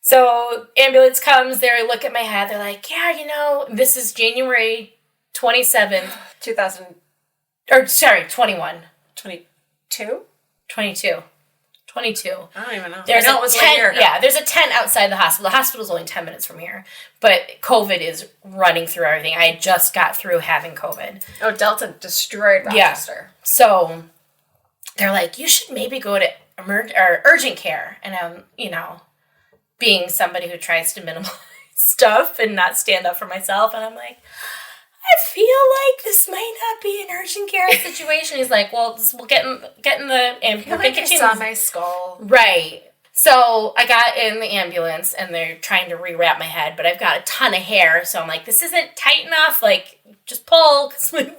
So ambulance comes, they look at my head, they're like, yeah, this is January 27th. 21. 22? 22. I don't even know. There's I know it was like a year ago. Yeah, there's a tent outside the hospital. The hospital's only 10 minutes from here. But COVID is running through everything. I just got through having COVID. Oh, Delta destroyed Rochester. Yeah. So they're like, you should maybe go to urgent care. And I'm, being somebody who tries to minimize stuff and not stand up for myself. And I'm like, I feel like this might not be an urgent care situation. He's like, well, we'll get in the ambulance. I saw my skull. Right. So I got in the ambulance and they're trying to rewrap my head, but I've got a ton of hair. So I'm like, this isn't tight enough. Like, just pull. Cause like,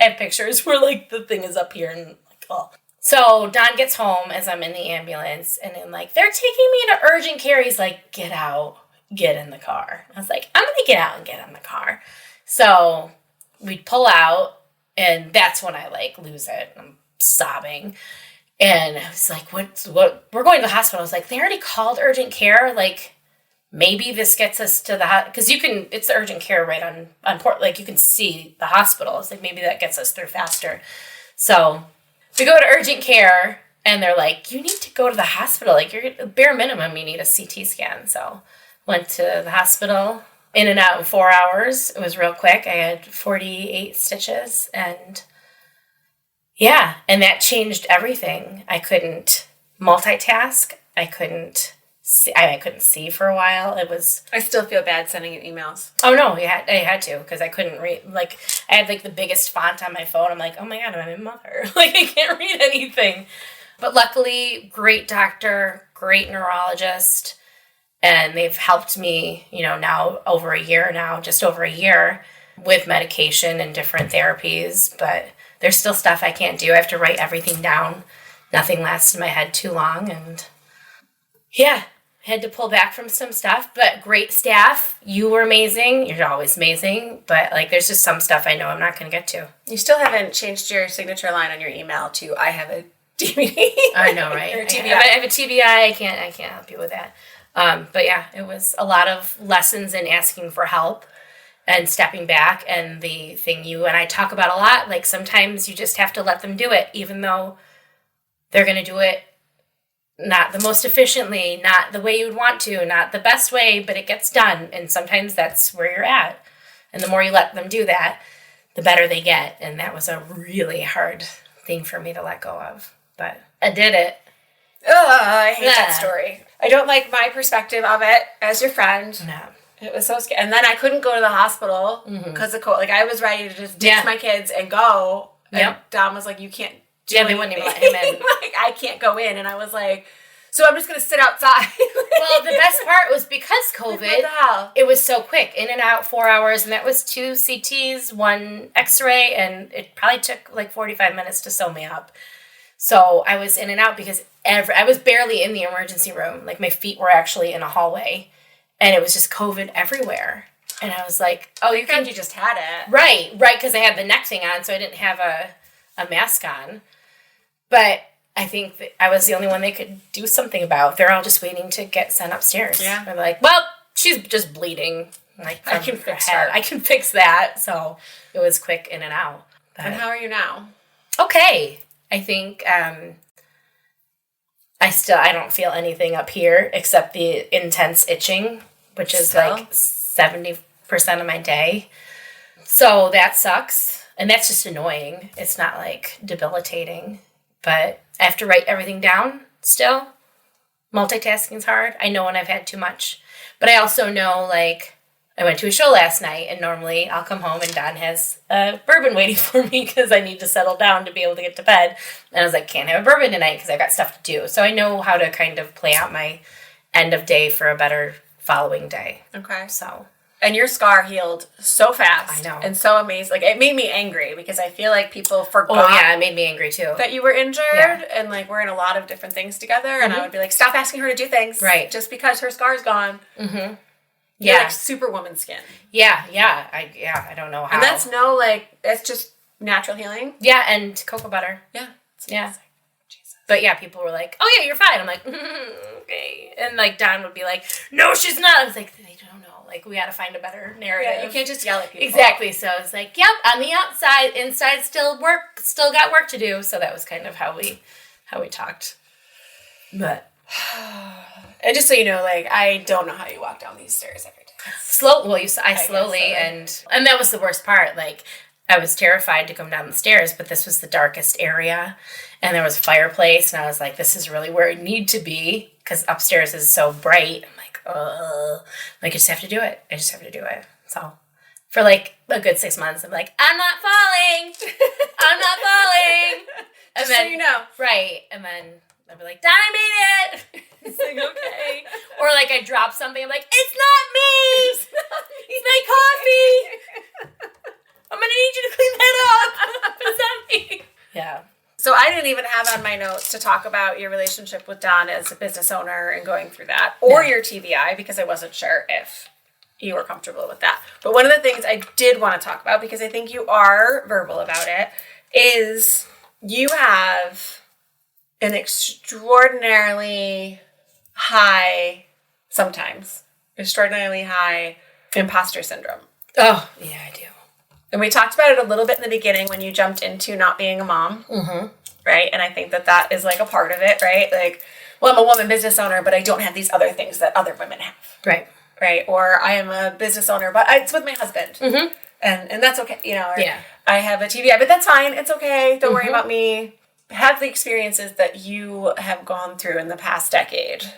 I have pictures where like the thing is up here and like, oh. So Don gets home as I'm in the ambulance and then like, they're taking me to urgent care. He's like, get out, get in the car. I was like, I'm going to get out and get in the car. So we pull out and that's when I like lose it. I'm sobbing. And I was like, what? We're going to the hospital. I was like, they already called urgent care. Like, maybe this gets us to the because it's the urgent care right on port. Like, you can see the hospital. It's like, maybe that gets us through faster. So we go to urgent care and they're like, you need to go to the hospital. Like, you're bare minimum, you need a CT scan. So went to the hospital, in and out in 4 hours. It was real quick. I had 48 stitches and yeah, and that changed everything. I couldn't multitask. I couldn't see for a while. I still feel bad sending you emails. Oh no, I had to because I couldn't read. Like, I had like the biggest font on my phone. I'm like, oh my God, I'm a mother. Like, I can't read anything. But luckily, great doctor, great neurologist, and they've helped me, now just over a year with medication and different therapies, but there's still stuff I can't do. I have to write everything down. Nothing lasts in my head too long. And yeah, I had to pull back from some stuff, but great staff. You were amazing. You're always amazing. But like, there's just some stuff I know I'm not going to get to. You still haven't changed your signature line on your email to I have a DVD. I know, right? Or TBI. I have a TBI. I can't help you with that. But yeah, it was a lot of lessons in asking for help and stepping back, and the thing you and I talk about a lot, like sometimes you just have to let them do it, even though they're going to do it not the most efficiently, not the way you would want to, not the best way, but it gets done. And sometimes that's where you're at. And the more you let them do that, the better they get. And that was a really hard thing for me to let go of. But I did it. Ugh, I hate that story. I don't like my perspective of it as your friend. No. It was so scary. And then I couldn't go to the hospital because of COVID. Like, I was ready to just ditch my kids and go. And Dom was like, you can't do they wouldn't even let him in. Like, I can't go in. And I was like, so I'm just going to sit outside. Well, the best part was because COVID, what the hell? It was so quick. In and out, 4 hours. And that was 2 CTs, 1 x-ray. And it probably took like 45 minutes to sew me up. So I was in and out because I was barely in the emergency room. Like, my feet were actually in a hallway. And it was just COVID everywhere. And I was like, oh, you just had it. Right, because I had the neck thing on, so I didn't have a mask on. But I think that I was the only one they could do something about. They're all just waiting to get sent upstairs. Yeah. They're like, well, she's just bleeding. Like, I can fix her. I can fix that. So it was quick in and out. But and how are you now? Okay. I think I don't feel anything up here except the intense itching, which is like 70% of my day. So that sucks. And that's just annoying. It's not like debilitating. But I have to write everything down still. Multitasking is hard. I know when I've had too much. But I also know, like, I went to a show last night, and normally I'll come home and Don has a bourbon waiting for me because I need to settle down to be able to get to bed. And I was like, can't have a bourbon tonight because I've got stuff to do. So I know how to kind of play out my end of day for a better following day. Okay. So. And your scar healed so fast. I know. And so amazing. Like, it made me angry because I feel like people forgot. Oh, yeah, it made me angry, too. That you were injured, Yeah. and, like, we're in a lot of different things together, and I would be like, stop asking her to do things. Right. Just because her scar's gone. Mm-hmm. You're Yeah. like superwoman skin. Yeah. I don't know how. And that's that's just natural healing. Yeah, and cocoa butter. Yeah. Yeah. But yeah, people were like, oh yeah, you're fine. I'm like, okay. And like Don would be like, no, she's not. I was like, they don't know. Like, we got to find a better narrative. Yeah, you can't just yell at people. Exactly. So I was like, yep, on the outside, inside still got work to do. So that was kind of how we talked. But and just so you know, like, I don't know how you walk down these stairs every day. I slowly, and that was the worst part. Like, I was terrified to come down the stairs, but this was the darkest area, and there was a fireplace, and I was like, this is really where I need to be, because upstairs is so bright. I'm like, oh, like, I just have to do it. So for like a good 6 months, I'm like, I'm not falling. And Just then, so you know. right, and then I'd be like, Don, I made it. It's like, okay. Or like I drop something, I'm like, it's not me. It's my coffee. I'm gonna need you to clean that up. It's not me. Yeah. So I didn't even have on my notes to talk about your relationship with Don as a business owner and going through that, or your TBI, because I wasn't sure if you were comfortable with that. But one of the things I did want to talk about, because I think you are verbal about it, is you have an extraordinarily high imposter syndrome. Oh, yeah, I do. And we talked about it a little bit in the beginning when you jumped into not being a mom, right? And I think that is like a part of it, right? Like, well, I'm a woman business owner, but I don't have these other things that other women have. Right. Right. Or I am a business owner, but it's with my husband. And that's okay. You know, Yeah. I have a TBI, but that's fine. It's okay. Don't worry about me. Have the experiences that you have gone through in the past decade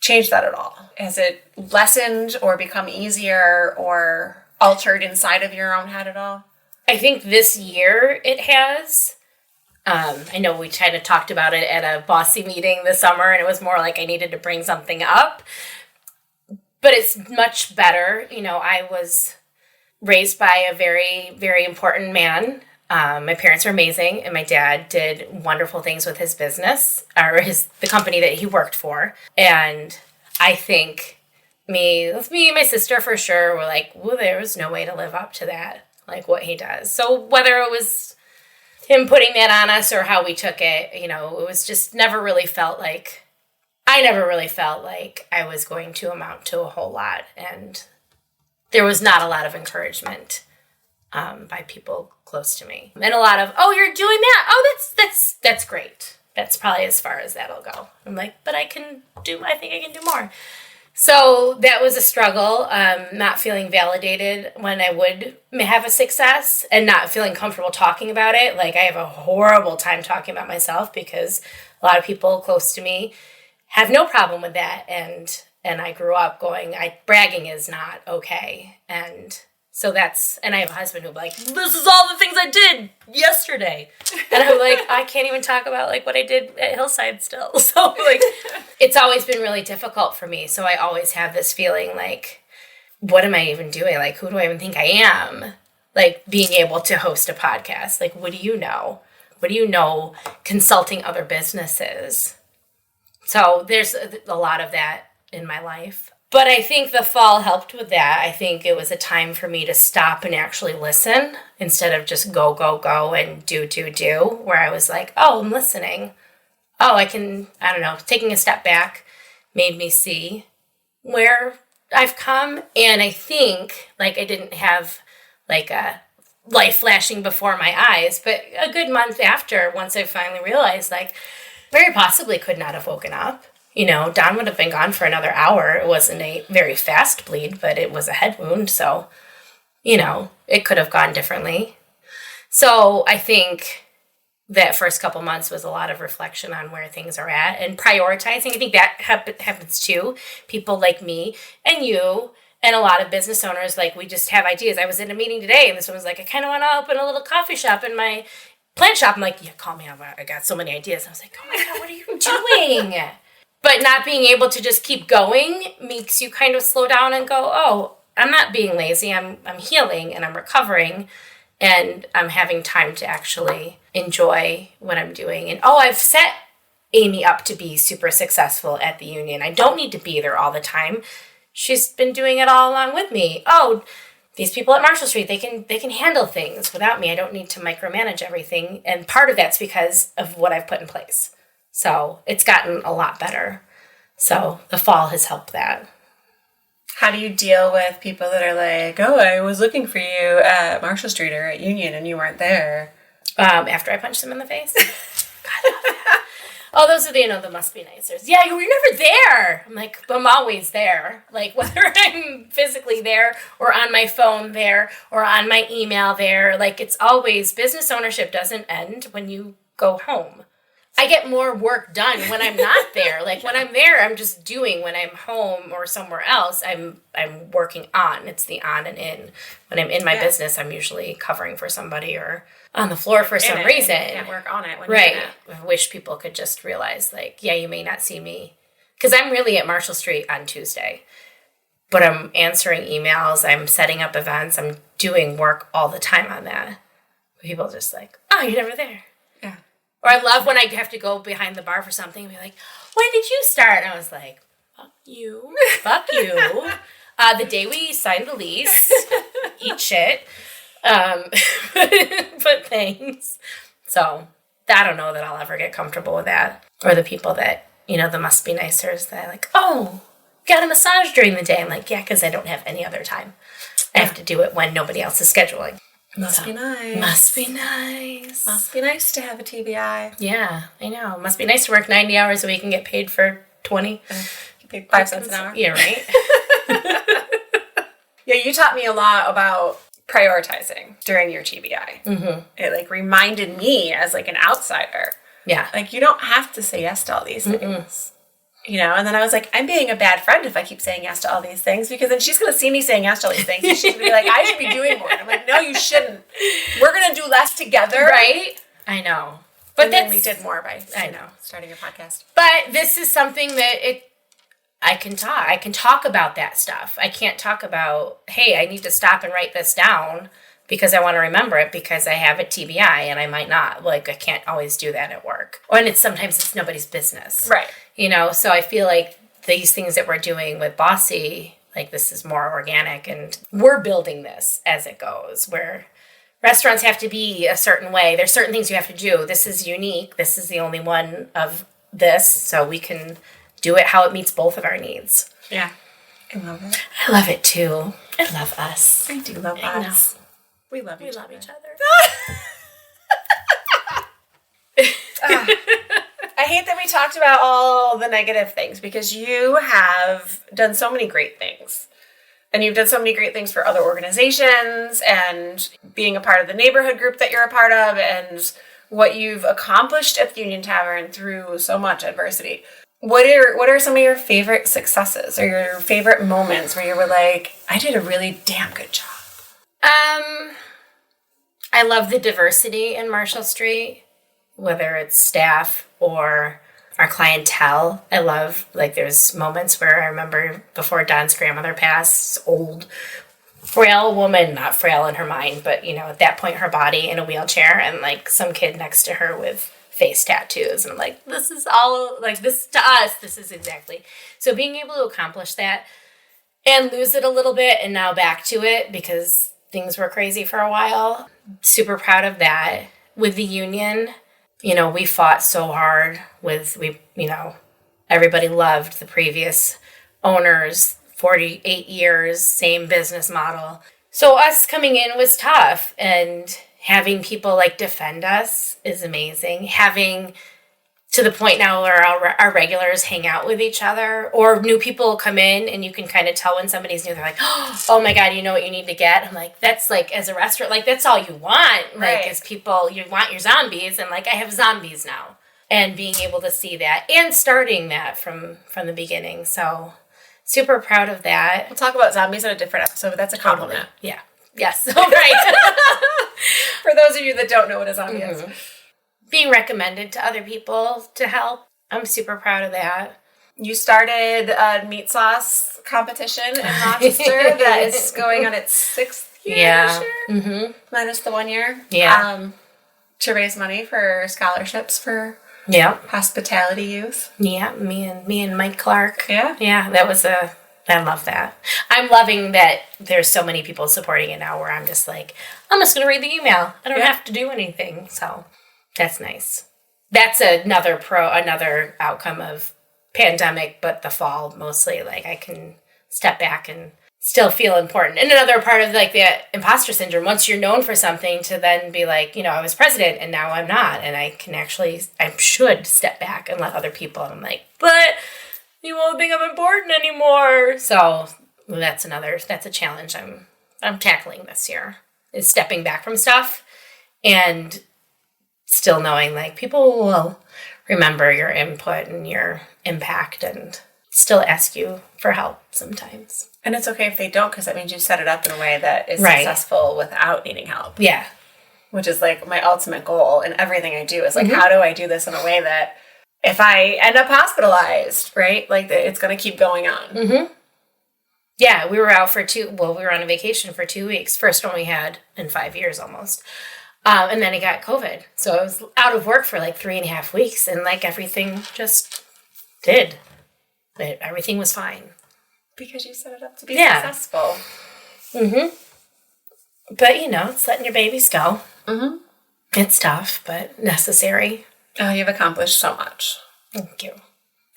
changed that at all? Has it lessened or become easier or altered inside of your own head at all? I think this year it has. I know we kind of talked about it at a Bossy meeting this summer, and it was more like I needed to bring something up. But it's much better. You know, I was raised by a very, very important man. My parents are amazing, and my dad did wonderful things with his business, or the company that he worked for. And I think me and my sister for sure were like, well, there was no way to live up to that, like what he does. So whether it was him putting that on us or how we took it, you know, it was just I never really felt like I was going to amount to a whole lot. And there was not a lot of encouragement by people close to me. And a lot of, oh, you're doing that. Oh, that's great. That's probably as far as that'll go. I'm like, but I think I can do more. So that was a struggle, not feeling validated when I would have a success and not feeling comfortable talking about it. Like, I have a horrible time talking about myself because a lot of people close to me have no problem with that. And I grew up going, bragging is not okay. And so and I have a husband who'll be like, this is all the things I did yesterday. And I'm like, I can't even talk about like what I did at Hillside still. So like, it's always been really difficult for me. So I always have this feeling like, what am I even doing? Like, who do I even think I am? Like, being able to host a podcast. Like, what do you know? What do you know consulting other businesses? So there's a lot of that in my life. But I think the fall helped with that. I think it was a time for me to stop and actually listen instead of just go, and do, where I was like, oh, I'm listening. Oh, I don't know, taking a step back made me see where I've come. And I think, like, I didn't have, like, a light flashing before my eyes, but a good month after, once I finally realized, like, very possibly could not have woken up. You know, Don would have been gone for another hour. It wasn't a very fast bleed, but it was a head wound. So, you know, it could have gone differently. So I think that first couple months was a lot of reflection on where things are at and prioritizing. I think that happens too. People like me and you And a lot of business owners, like, we just have ideas. I was in a meeting today, and this one was like, I kind of want to open a little coffee shop in my plant shop. I'm like, yeah, call me. I got so many ideas. I was like, oh my God, what are you doing? But not being able to just keep going makes you kind of slow down and go, oh, I'm not being lazy. I'm healing and I'm recovering, and I'm having time to actually enjoy what I'm doing. And I've set Amy up to be super successful at the union. I don't need to be there all the time. She's been doing it all along with me. Oh, these people at Marshall Street, they can handle things without me. I don't need to micromanage everything. And part of that's because of what I've put in place. So it's gotten a lot better. So the fall has helped that. How do you deal with people that are like, oh, I was looking for you at Marshall Street or at Union and you weren't there? After I punch them in the face? God, I love that. Oh, those are the must be nicers. Yeah, you were never there. I'm like, I'm always there. Like, whether I'm physically there or on my phone there or on my email there, like, it's always, business ownership doesn't end when you go home. I get more work done when I'm not there. Like, when I'm there, I'm just doing. When I'm home or somewhere else, I'm working on. It's the on and in. When I'm in my business, I'm usually covering for somebody or on the floor for some reason. You can't work on it when right. you're in it. I wish people could just realize, like, yeah, you may not see me. Because I'm really at Marshall Street on Tuesday. But I'm answering emails. I'm setting up events. I'm doing work all the time on that. People are just like, oh, you're never there. Yeah. Or I love when I have to go behind the bar for something and be like, when did you start? And I was like, fuck you. Fuck you. The day we signed the lease, eat shit. But thanks. So I don't know that I'll ever get comfortable with that. Or the people that, the must be nicers that are like, oh, got a massage during the day. I'm like, yeah, because I don't have any other time. I have to do it when nobody else is scheduling. Must be nice. Must be nice. Must be nice to have a TBI. Yeah, I know. Must be nice to work 90 hours a week and get paid for 20. Get paid 5 cents an hour. Yeah, right? Yeah, you taught me a lot about prioritizing during your TBI. Mm-hmm. It, reminded me as, an outsider. Yeah. You don't have to say yes to all these things. Mm-mm. And then I was like, I'm being a bad friend if I keep saying yes to all these things, because then she's going to see me saying yes to all these things and she's going to be like, I should be doing more. And I'm like, no, you shouldn't. We're going to do less together. Right? I know. But then we did more by starting a podcast. But this is something that I can talk. I can talk about that stuff. I can't talk about, hey, I need to stop and write this down because I want to remember it because I have a TBI and I might not. I can't always do that at work. And sometimes it's nobody's business. Right. So I feel like these things that we're doing with Bossy, this is more organic, and we're building this as it goes, where restaurants have to be a certain way. There's certain things you have to do. This is unique. This is the only one of this, so we can do it how it meets both of our needs. Yeah. I love it. I love it too. I love us. I do love us. We love each other. I hate that we talked about all the negative things because you have done so many great things. And you've done so many great things for other organizations and being a part of the neighborhood group that you're a part of and what you've accomplished at the Union Tavern through so much adversity. What are some of your favorite successes or your favorite moments where you were like, I did a really damn good job? I love the diversity in Marshall Street, whether it's staff or our clientele. I love, there's moments where I remember before Don's grandmother passed, old, frail woman, not frail in her mind, but, at that point, her body in a wheelchair and, some kid next to her with face tattoos. And I'm like, this is all, this to us, this is exactly. So being able to accomplish that and lose it a little bit and now back to it because things were crazy for a while. Super proud of that. With the union, we fought so hard everybody loved the previous owners, 48 years, same business model. So us coming in was tough, and having people defend us is amazing. Having to the point now where our regulars hang out with each other, or new people come in and you can kind of tell when somebody's new. They're like, oh my God, you know what you need to get? I'm like, that's as a restaurant, that's all you want. Right. As people, you want your zombies, and I have zombies now. And being able to see that and starting that from the beginning. So super proud of that. We'll talk about zombies in a different episode, but that's a compliment. Yeah. Yes. All right. For those of you that don't know what a zombie is. Being recommended to other people to help. I'm super proud of that. You started a meat sauce competition in Rochester that is going on its 6th year this year, minus the 1 year. Yeah. To raise money for scholarships for hospitality youth. Yeah, me and Mike Clark. Yeah. Yeah, I love that. I'm loving that there's so many people supporting it now where I'm just like, I'm just going to read the email. I don't have to do anything. So that's nice. That's another outcome of pandemic, but the fall mostly. Like I can step back and still feel important. And another part of like the imposter syndrome, once you're known for something, to then be like, I was president and now I'm not. And I should step back and let other people. And I'm like, but you won't think I'm important anymore. So that's a challenge I'm tackling this year, is stepping back from stuff and still knowing like people will remember your input and your impact and still ask you for help sometimes. And it's okay if they don't, because that means you set it up in a way that is successful without needing help. Yeah. Which is like my ultimate goal in everything I do is like, how do I do this in a way that if I end up hospitalized, right, like it's going to keep going on. Mm-hmm. Yeah, we were out we were on a vacation for 2 weeks. First one we had in 5 years almost. And then I got COVID. So I was out of work for like 3.5 weeks and like everything just did. But everything was fine. Because you set it up to be successful. Mm-hmm. But, it's letting your babies go. Mm-hmm. It's tough, but necessary. Oh, you've accomplished so much. Thank you.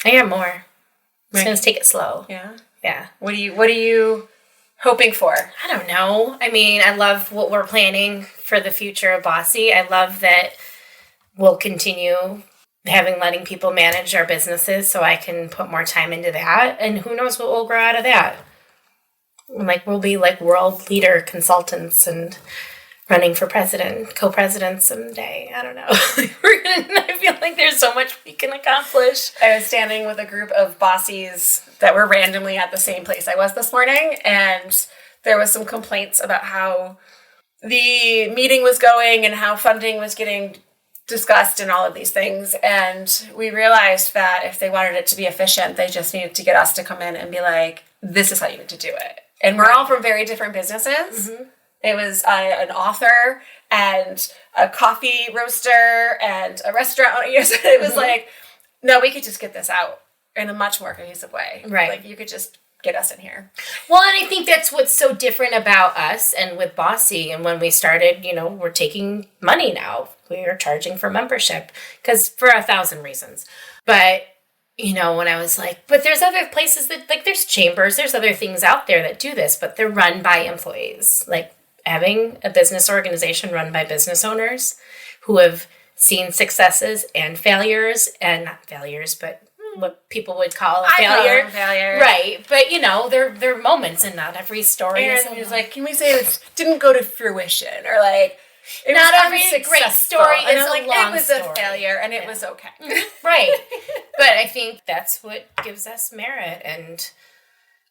I got more. I'm just going to take it slow. Yeah? Yeah. What are you hoping for? I don't know. I mean, I love what we're planning for the future of Bossy. I love that we'll continue letting people manage our businesses so I can put more time into that. And who knows what will grow out of that. Like, we'll be like world leader consultants and running for co-president someday. I don't know. I feel like there's so much we can accomplish. I was standing with a group of bossies that were randomly at the same place I was this morning, and there was some complaints about how the meeting was going and how funding was getting discussed and all of these things. And we realized that if they wanted it to be efficient, they just needed to get us to come in and be like, this is how you need to do it. And we're all from very different businesses. Mm-hmm. It was an author and a coffee roaster and a restaurant owner. So it was like, no, we could just get this out in a much more cohesive way. Right. Like, you could just get us in here. Well, and I think that's what's so different about us and with Bossy. And when we started, we're taking money now. We are charging for membership because for 1,000 reasons. But, when I was like, but there's other places that, like, there's chambers, there's other things out there that do this, but they're run by employees. Like, having a business organization run by business owners who have seen successes and failures, and not failures, but what people would call a failure. Failure. Right. But, they're moments, and not every story is was like, can we say it didn't go to fruition? Or like, not every great story is a long it was story. A failure, and it was okay. Right. But I think that's what gives us merit and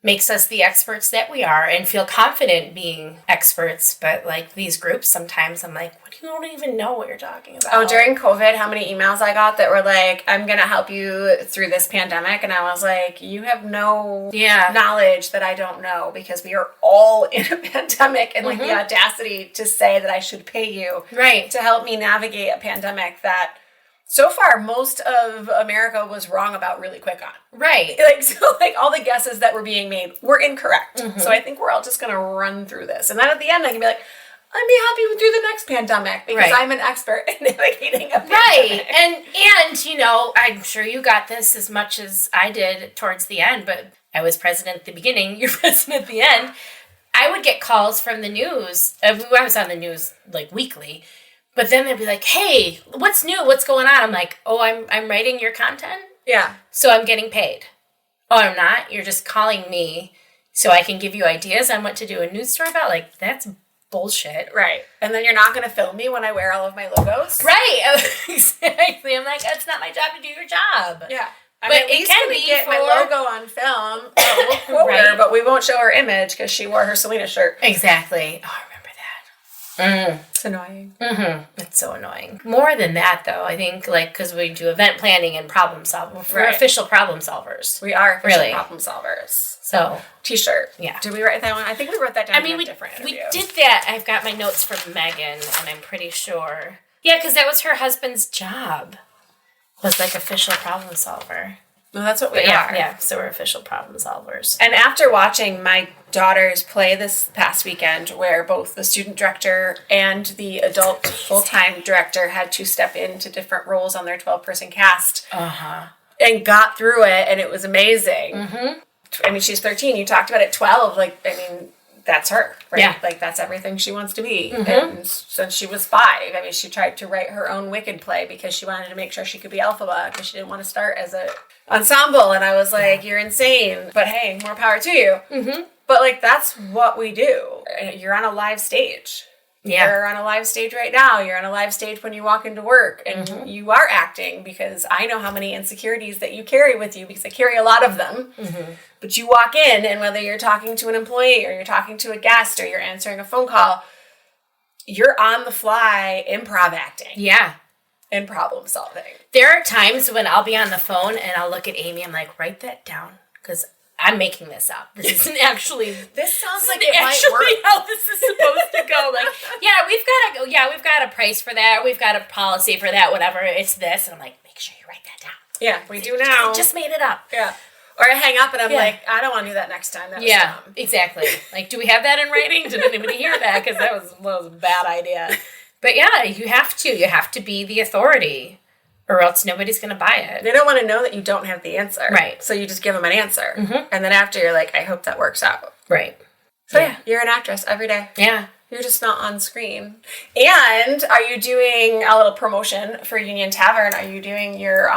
makes us the experts that we are and feel confident being experts. But like these groups, sometimes I'm like, what, you don't even know what you're talking about. Oh, during COVID, how many emails I got that were like, I'm going to help you through this pandemic. And I was like, you have no knowledge that I don't know, because we are all in a pandemic, and like the audacity to say that I should pay you to help me navigate a pandemic that so far most of America was wrong about really quick on. Right. Like all the guesses that were being made were incorrect. So I think we're all just going to run through this. And then at the end I can be like, I'd be happy through the next pandemic because I'm an expert in navigating a pandemic. Right. And I'm sure you got this as much as I did towards the end, but I was president at the beginning, you're president at the end. I would get calls from the news. I was on the news like weekly. But then they'd be like, hey, what's new? What's going on? I'm like, oh, I'm writing your content? Yeah. So I'm getting paid. Oh, I'm not? You're just calling me so I can give you ideas on what to do a news story about? Like, that's bullshit. Right. And then you're not going to film me when I wear all of my logos? Right. Exactly. I'm like, that's not my job to do your job. Yeah. I'm But at it least can going to be get my for- logo on film. We'll quote her, Right. but we won't show her image because she wore her Selena shirt. Exactly. Oh, I remember that. It's annoying. It's so annoying. More than that, though, I think, like, because we do event planning and problem solving. We're Right. official problem solvers. We are official Really? problem solvers. So, T-shirt. Yeah. Did we write that one? I think we wrote that down I in mean, a we different we interview. did that. I've got my notes from Megan, and I'm pretty sure. Yeah, because that was her husband's job. Was like official problem solver. No, that's what we But yeah, are. yeah. So we're official problem solvers. And after watching my daughters play this past weekend, where both the student director and the adult full-time director had to step into different roles on their 12-person cast, and got through it, and it was amazing. I mean, she's 13. You talked about it. 12. Like, I mean, that's her, right? Yeah. Like, that's everything she wants to be. And since she was 5, I mean, she tried to write her own Wicked play because she wanted to make sure she could be Elphaba because she didn't want to start as a ensemble. And I was like, you're insane. But hey, more power to you. But, like, that's what we do. You're on a live stage. Yeah. You're on a live stage right now. You're on a live stage when you walk into work, and you are acting, because I know how many insecurities that you carry with you, because I carry a lot of them. But you walk in, and whether you're talking to an employee or you're talking to a guest or you're answering a phone call, you're on the fly improv acting Yeah. and problem solving. There are times when I'll be on the phone and I'll look at Amy. I'm like, write that down, because I'm making this up. This isn't actually. This sounds like This it isn't might actually work. how this is supposed to go. Like, we've got a price for that. We've got a policy for that. Whatever. It's this, and I'm like, make sure you write that down. Yeah, we do now. I just made it up. Yeah. Or I hang up and I'm Yeah. like, I don't want to do that next time. That was Yeah, dumb. exactly. Like, do we have that in writing? Did anybody hear that? Because that was a bad idea. But yeah, you have to be the authority, or else nobody's going to buy it. They don't want to know that you don't have the answer. Right. So you just give them an answer. And then after, you're like, I hope that works out. Right. So yeah, you're an actress every day. Yeah. You're just not on screen. And are you doing a little promotion for Union Tavern? Are you doing your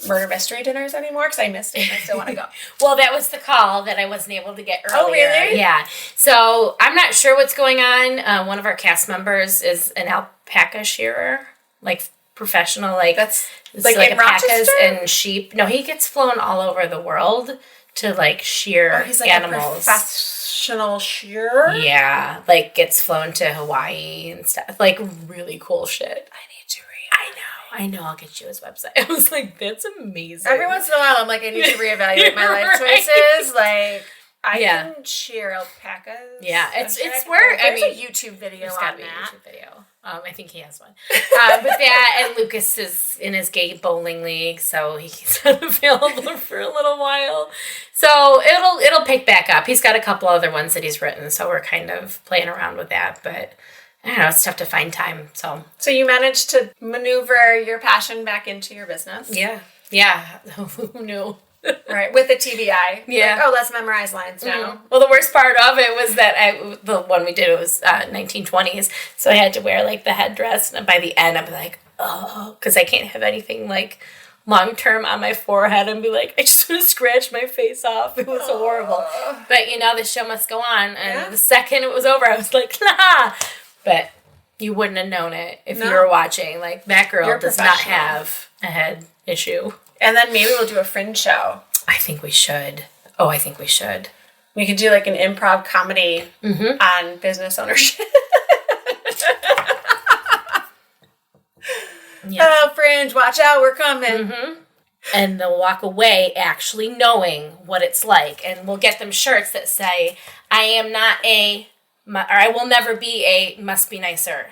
murder mystery dinners anymore? Because I missed it and I still want to go. Well, that was the call that I wasn't able to get earlier. Oh, really? Yeah. So I'm not sure what's going on. One of our cast members is an alpaca shearer, like professional, like That's it's like in alpacas Rochester? and sheep. No, he gets flown all over the world to like shear He's like animals. a professional shearer? Yeah, like gets flown to Hawaii and stuff. Like really cool shit. I need to read. I know. I'll get you his website. I was like, that's amazing. Every once in a while, I'm like, I need to reevaluate my life Right. choices. Like, I Yeah. can shear alpacas. Yeah, I'm it's sure I can- where- I there's mean, a YouTube video There's on gotta be a that. YouTube video. I think he has one. But that, and Lucas is in his gay bowling league, so he's unavailable for a little while. So it'll pick back up. He's got a couple other ones that he's written, so we're kind of playing around with that. But I don't know, it's tough to find time. So So you managed to maneuver your passion back into your business. yeah. Who knew? Right, with the TBI. Yeah. Like, oh, let's memorize lines now. Well, the worst part of it was that the one we did, it was 1920s, so I had to wear like the headdress, and by the end I'm like, oh, because I can't have anything like long term on my forehead and be like, I just want to scratch my face off. It was horrible. But the show must go on, and the second it was over, I was like, nah. But you wouldn't have known it if you were watching. Like, that girl You're does not professional. have a head issue. And then maybe we'll do a fringe show. I think we should. Oh, I think we should. We could do like an improv comedy on business ownership. Yeah. Oh, fringe, watch out, we're coming. And they'll walk away actually knowing what it's like. And we'll get them shirts that say, I am not or I will never be a must be nicer.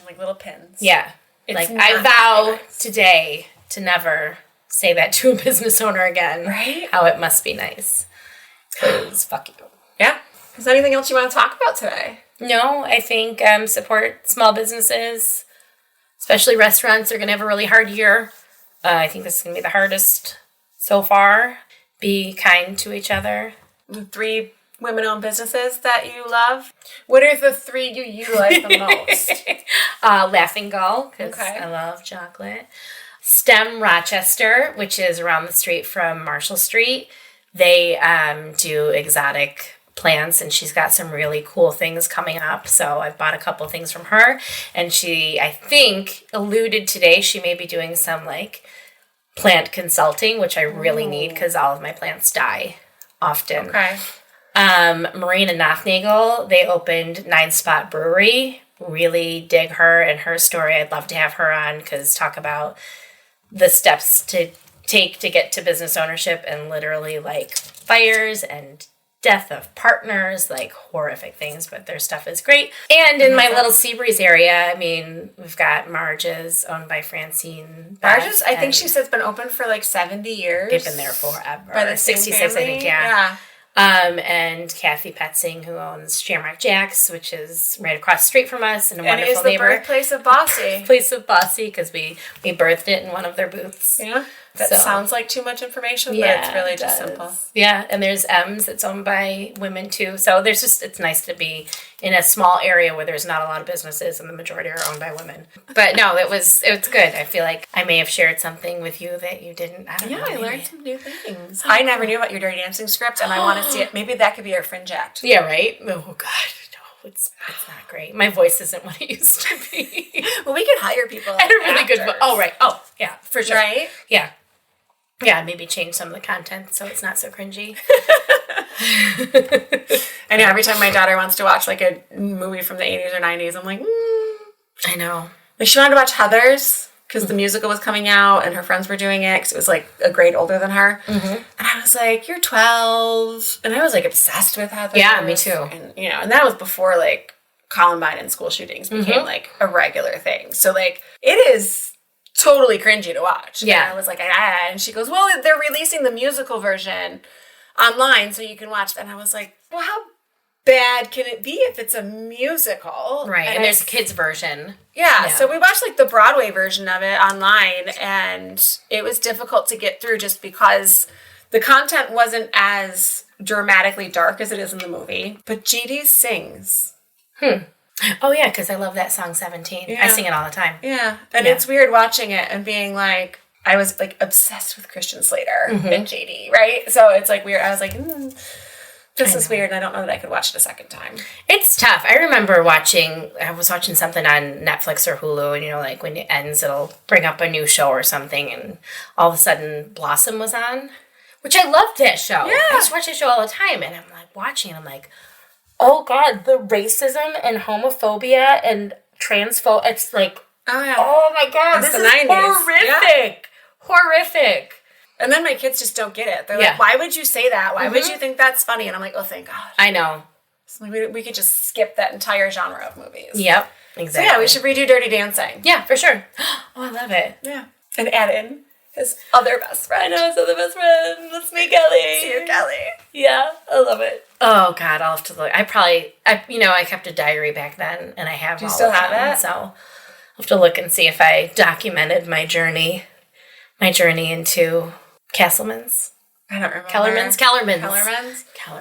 Like little pins. Yeah. It's like, not I vow very nice. today to never say that to a business owner again. Right? How it must be nice. Because fuck you. Yeah. Is there anything else you want to talk about today? No, I think support small businesses, especially restaurants. They're going to have a really hard year. I think this is going to be the hardest so far. Be kind to each other. The 3 women-owned businesses that you love. What are the 3 you utilize the most? Laughing Gull, because Okay. I love chocolate. STEM Rochester, which is around the street from Marshall Street. They do exotic plants, and she's got some really cool things coming up. So I've bought a couple things from her, and she, I think, alluded today she may be doing some like plant consulting, which I really need because all of my plants die often. Okay. Marina Nothnagel, they opened 9 Spot Brewery. Really dig her and her story. I'd love to have her on because talk about the steps to take to get to business ownership and literally like fires and death of partners, like horrific things, but their stuff is great. And in my little Seabreeze area, I mean, we've got Marge's, owned by Francine. Marge's, I think she said it's been open for like 70 years. They've been there forever. By the 66, same family? I think, yeah. And Kathy Petzing, who owns Shamrock Jack's, which is right across the street from us, and a wonderful neighbor. And neighbor. it's the birthplace of Bossy. Place of Bossy, because we birthed it in one of their booths. Yeah. That sounds like too much information, but it's really just simple. Yeah, and there's M's that's owned by women too. So there's just, it's nice to be in a small area where there's not a lot of businesses and the majority are owned by women. But no, it's good. I feel like I may have shared something with you that you didn't. I don't know. Yeah, I learned some new things. I never knew about your Dirty Dancing script, and I want to see it. Maybe that could be our fringe act. Yeah, right? Oh, God. No, it's not great. My voice isn't what it used to be. Well, we could hire people. I had a really good voice. Oh, right. Oh, yeah, for sure. Right? Yeah. Yeah, maybe change some of the content so it's not so cringy. I know every time my daughter wants to watch like a movie from the 80s or 90s, I'm like, I know. Like she wanted to watch Heathers because the musical was coming out and her friends were doing it because it was like a grade older than her. Mm-hmm. And I was like, you're 12. And I was like obsessed with Heathers. Yeah, me too. And, you know, and that was before like Columbine and school shootings became like a regular thing. So like it is totally cringy to watch. Yeah. And I was like, and she goes, well, they're releasing the musical version online so you can watch that. And I was like, well, how bad can it be if it's a musical? Right. And there's a kids version. Yeah. So we watched like the Broadway version of it online, and it was difficult to get through just because the content wasn't as dramatically dark as it is in the movie. But GD sings. Oh, yeah, because I love that song 17. Yeah. I sing it all the time. Yeah. And it's weird watching it and being like, I was like obsessed with Christian Slater and JD, right? So it's like weird. I was like, this is weird, and I don't know that I could watch it a second time. It's tough. I remember I was watching something on Netflix or Hulu, and you know, like when it ends, it'll bring up a new show or something, and all of a sudden Blossom was on, which I loved that show. Yeah. I used to watch that show all the time, and I'm like watching, I'm like, oh God, the racism and homophobia and transphobe, it's like, oh my God, It's this the is 90s. horrific. Horrific. And then my kids just don't get it. They're like, why would you say that? Why would you think that's funny? And I'm like, oh, thank God. I know. So we could just skip that entire genre of movies. Yep, So exactly. yeah, we should redo Dirty Dancing. Yeah, for sure. Oh, I love it. Yeah. And add in his other best friend. I know, his other best friend. That's me, Kelly. See you, Kelly. Yeah, I love it. Oh God, I'll have to look. I kept a diary back then, and I have. Do you all still of have them, it? So I'll have to look and see if I documented my journey into Castleman's. I don't remember. Kellerman's.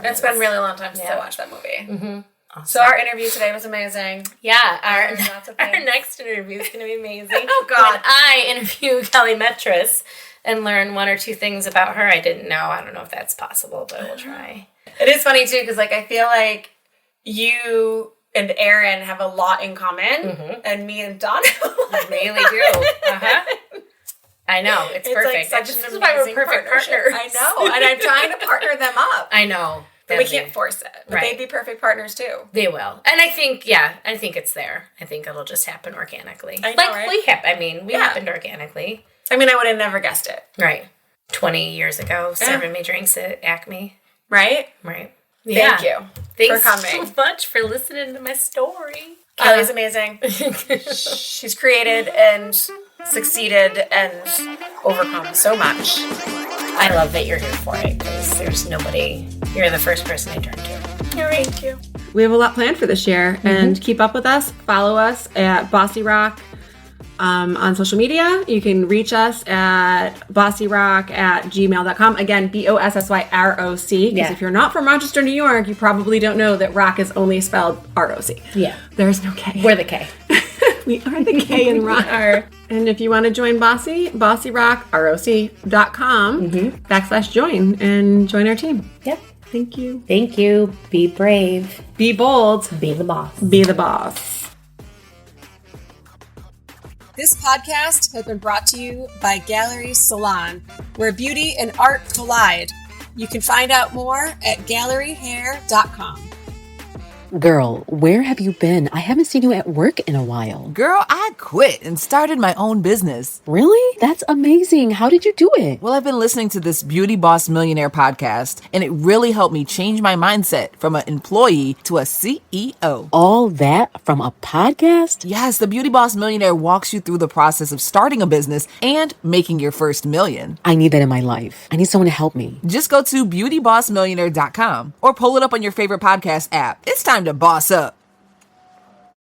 It's been a really long time since I watched that movie. Mm-hmm. Awesome. So our interview today was amazing. Yeah, Learned lots of our things. next interview is going to be amazing. Oh, God. When I interview Kelly Metris and learn one or two things about her I didn't know. I don't know if that's possible, but we'll try. It is funny too, because like I feel like you and Erin have a lot in common, and me and Donna Really do. I know. It's perfect. Like This such is an why we're amazing perfect partnership. partners. I know, and I'm trying to partner them up. I know. But we can't force it. But they'd be perfect partners too. They will. And I think it's there. I think it'll just happen organically. I know, right? We happened organically. I mean, I would have never guessed it. Right. 20 years ago, serving me drinks at Acme. Right? Right. Thank you Thanks for coming. so much for listening to my story. Kelly's amazing. She's created and succeeded and overcome so much. I love that you're here for it because there's nobody. You're the first person I turn to. Thank you. We have a lot planned for this year, and keep up with us. Follow us at Bossy ROC on social media. You can reach us at bossyroc@gmail.com. Again, BOSSYROC. Because if you're not from Rochester, New York, you probably don't know that rock is only spelled ROC. Yeah. There's no K. We're the K. We are the K in rock. And if you want to join Bossy, BossyRoc.com/join and join our team. Yep. Thank you. Thank you. Be brave. Be bold. Be the boss. Be the boss. This podcast has been brought to you by Gallery Salon, where beauty and art collide. You can find out more at galleryhair.com. Girl, where have you been? I haven't seen you at work in a while. Girl, I quit and started my own business. Really? That's amazing. How did you do it? Well, I've been listening to this Beauty Boss Millionaire podcast, and it really helped me change my mindset from an employee to a CEO. All that from a podcast? Yes, the Beauty Boss Millionaire walks you through the process of starting a business and making your first million. I need that in my life. I need someone to help me. Just go to beautybossmillionaire.com or pull it up on your favorite podcast app. It's time to boss up.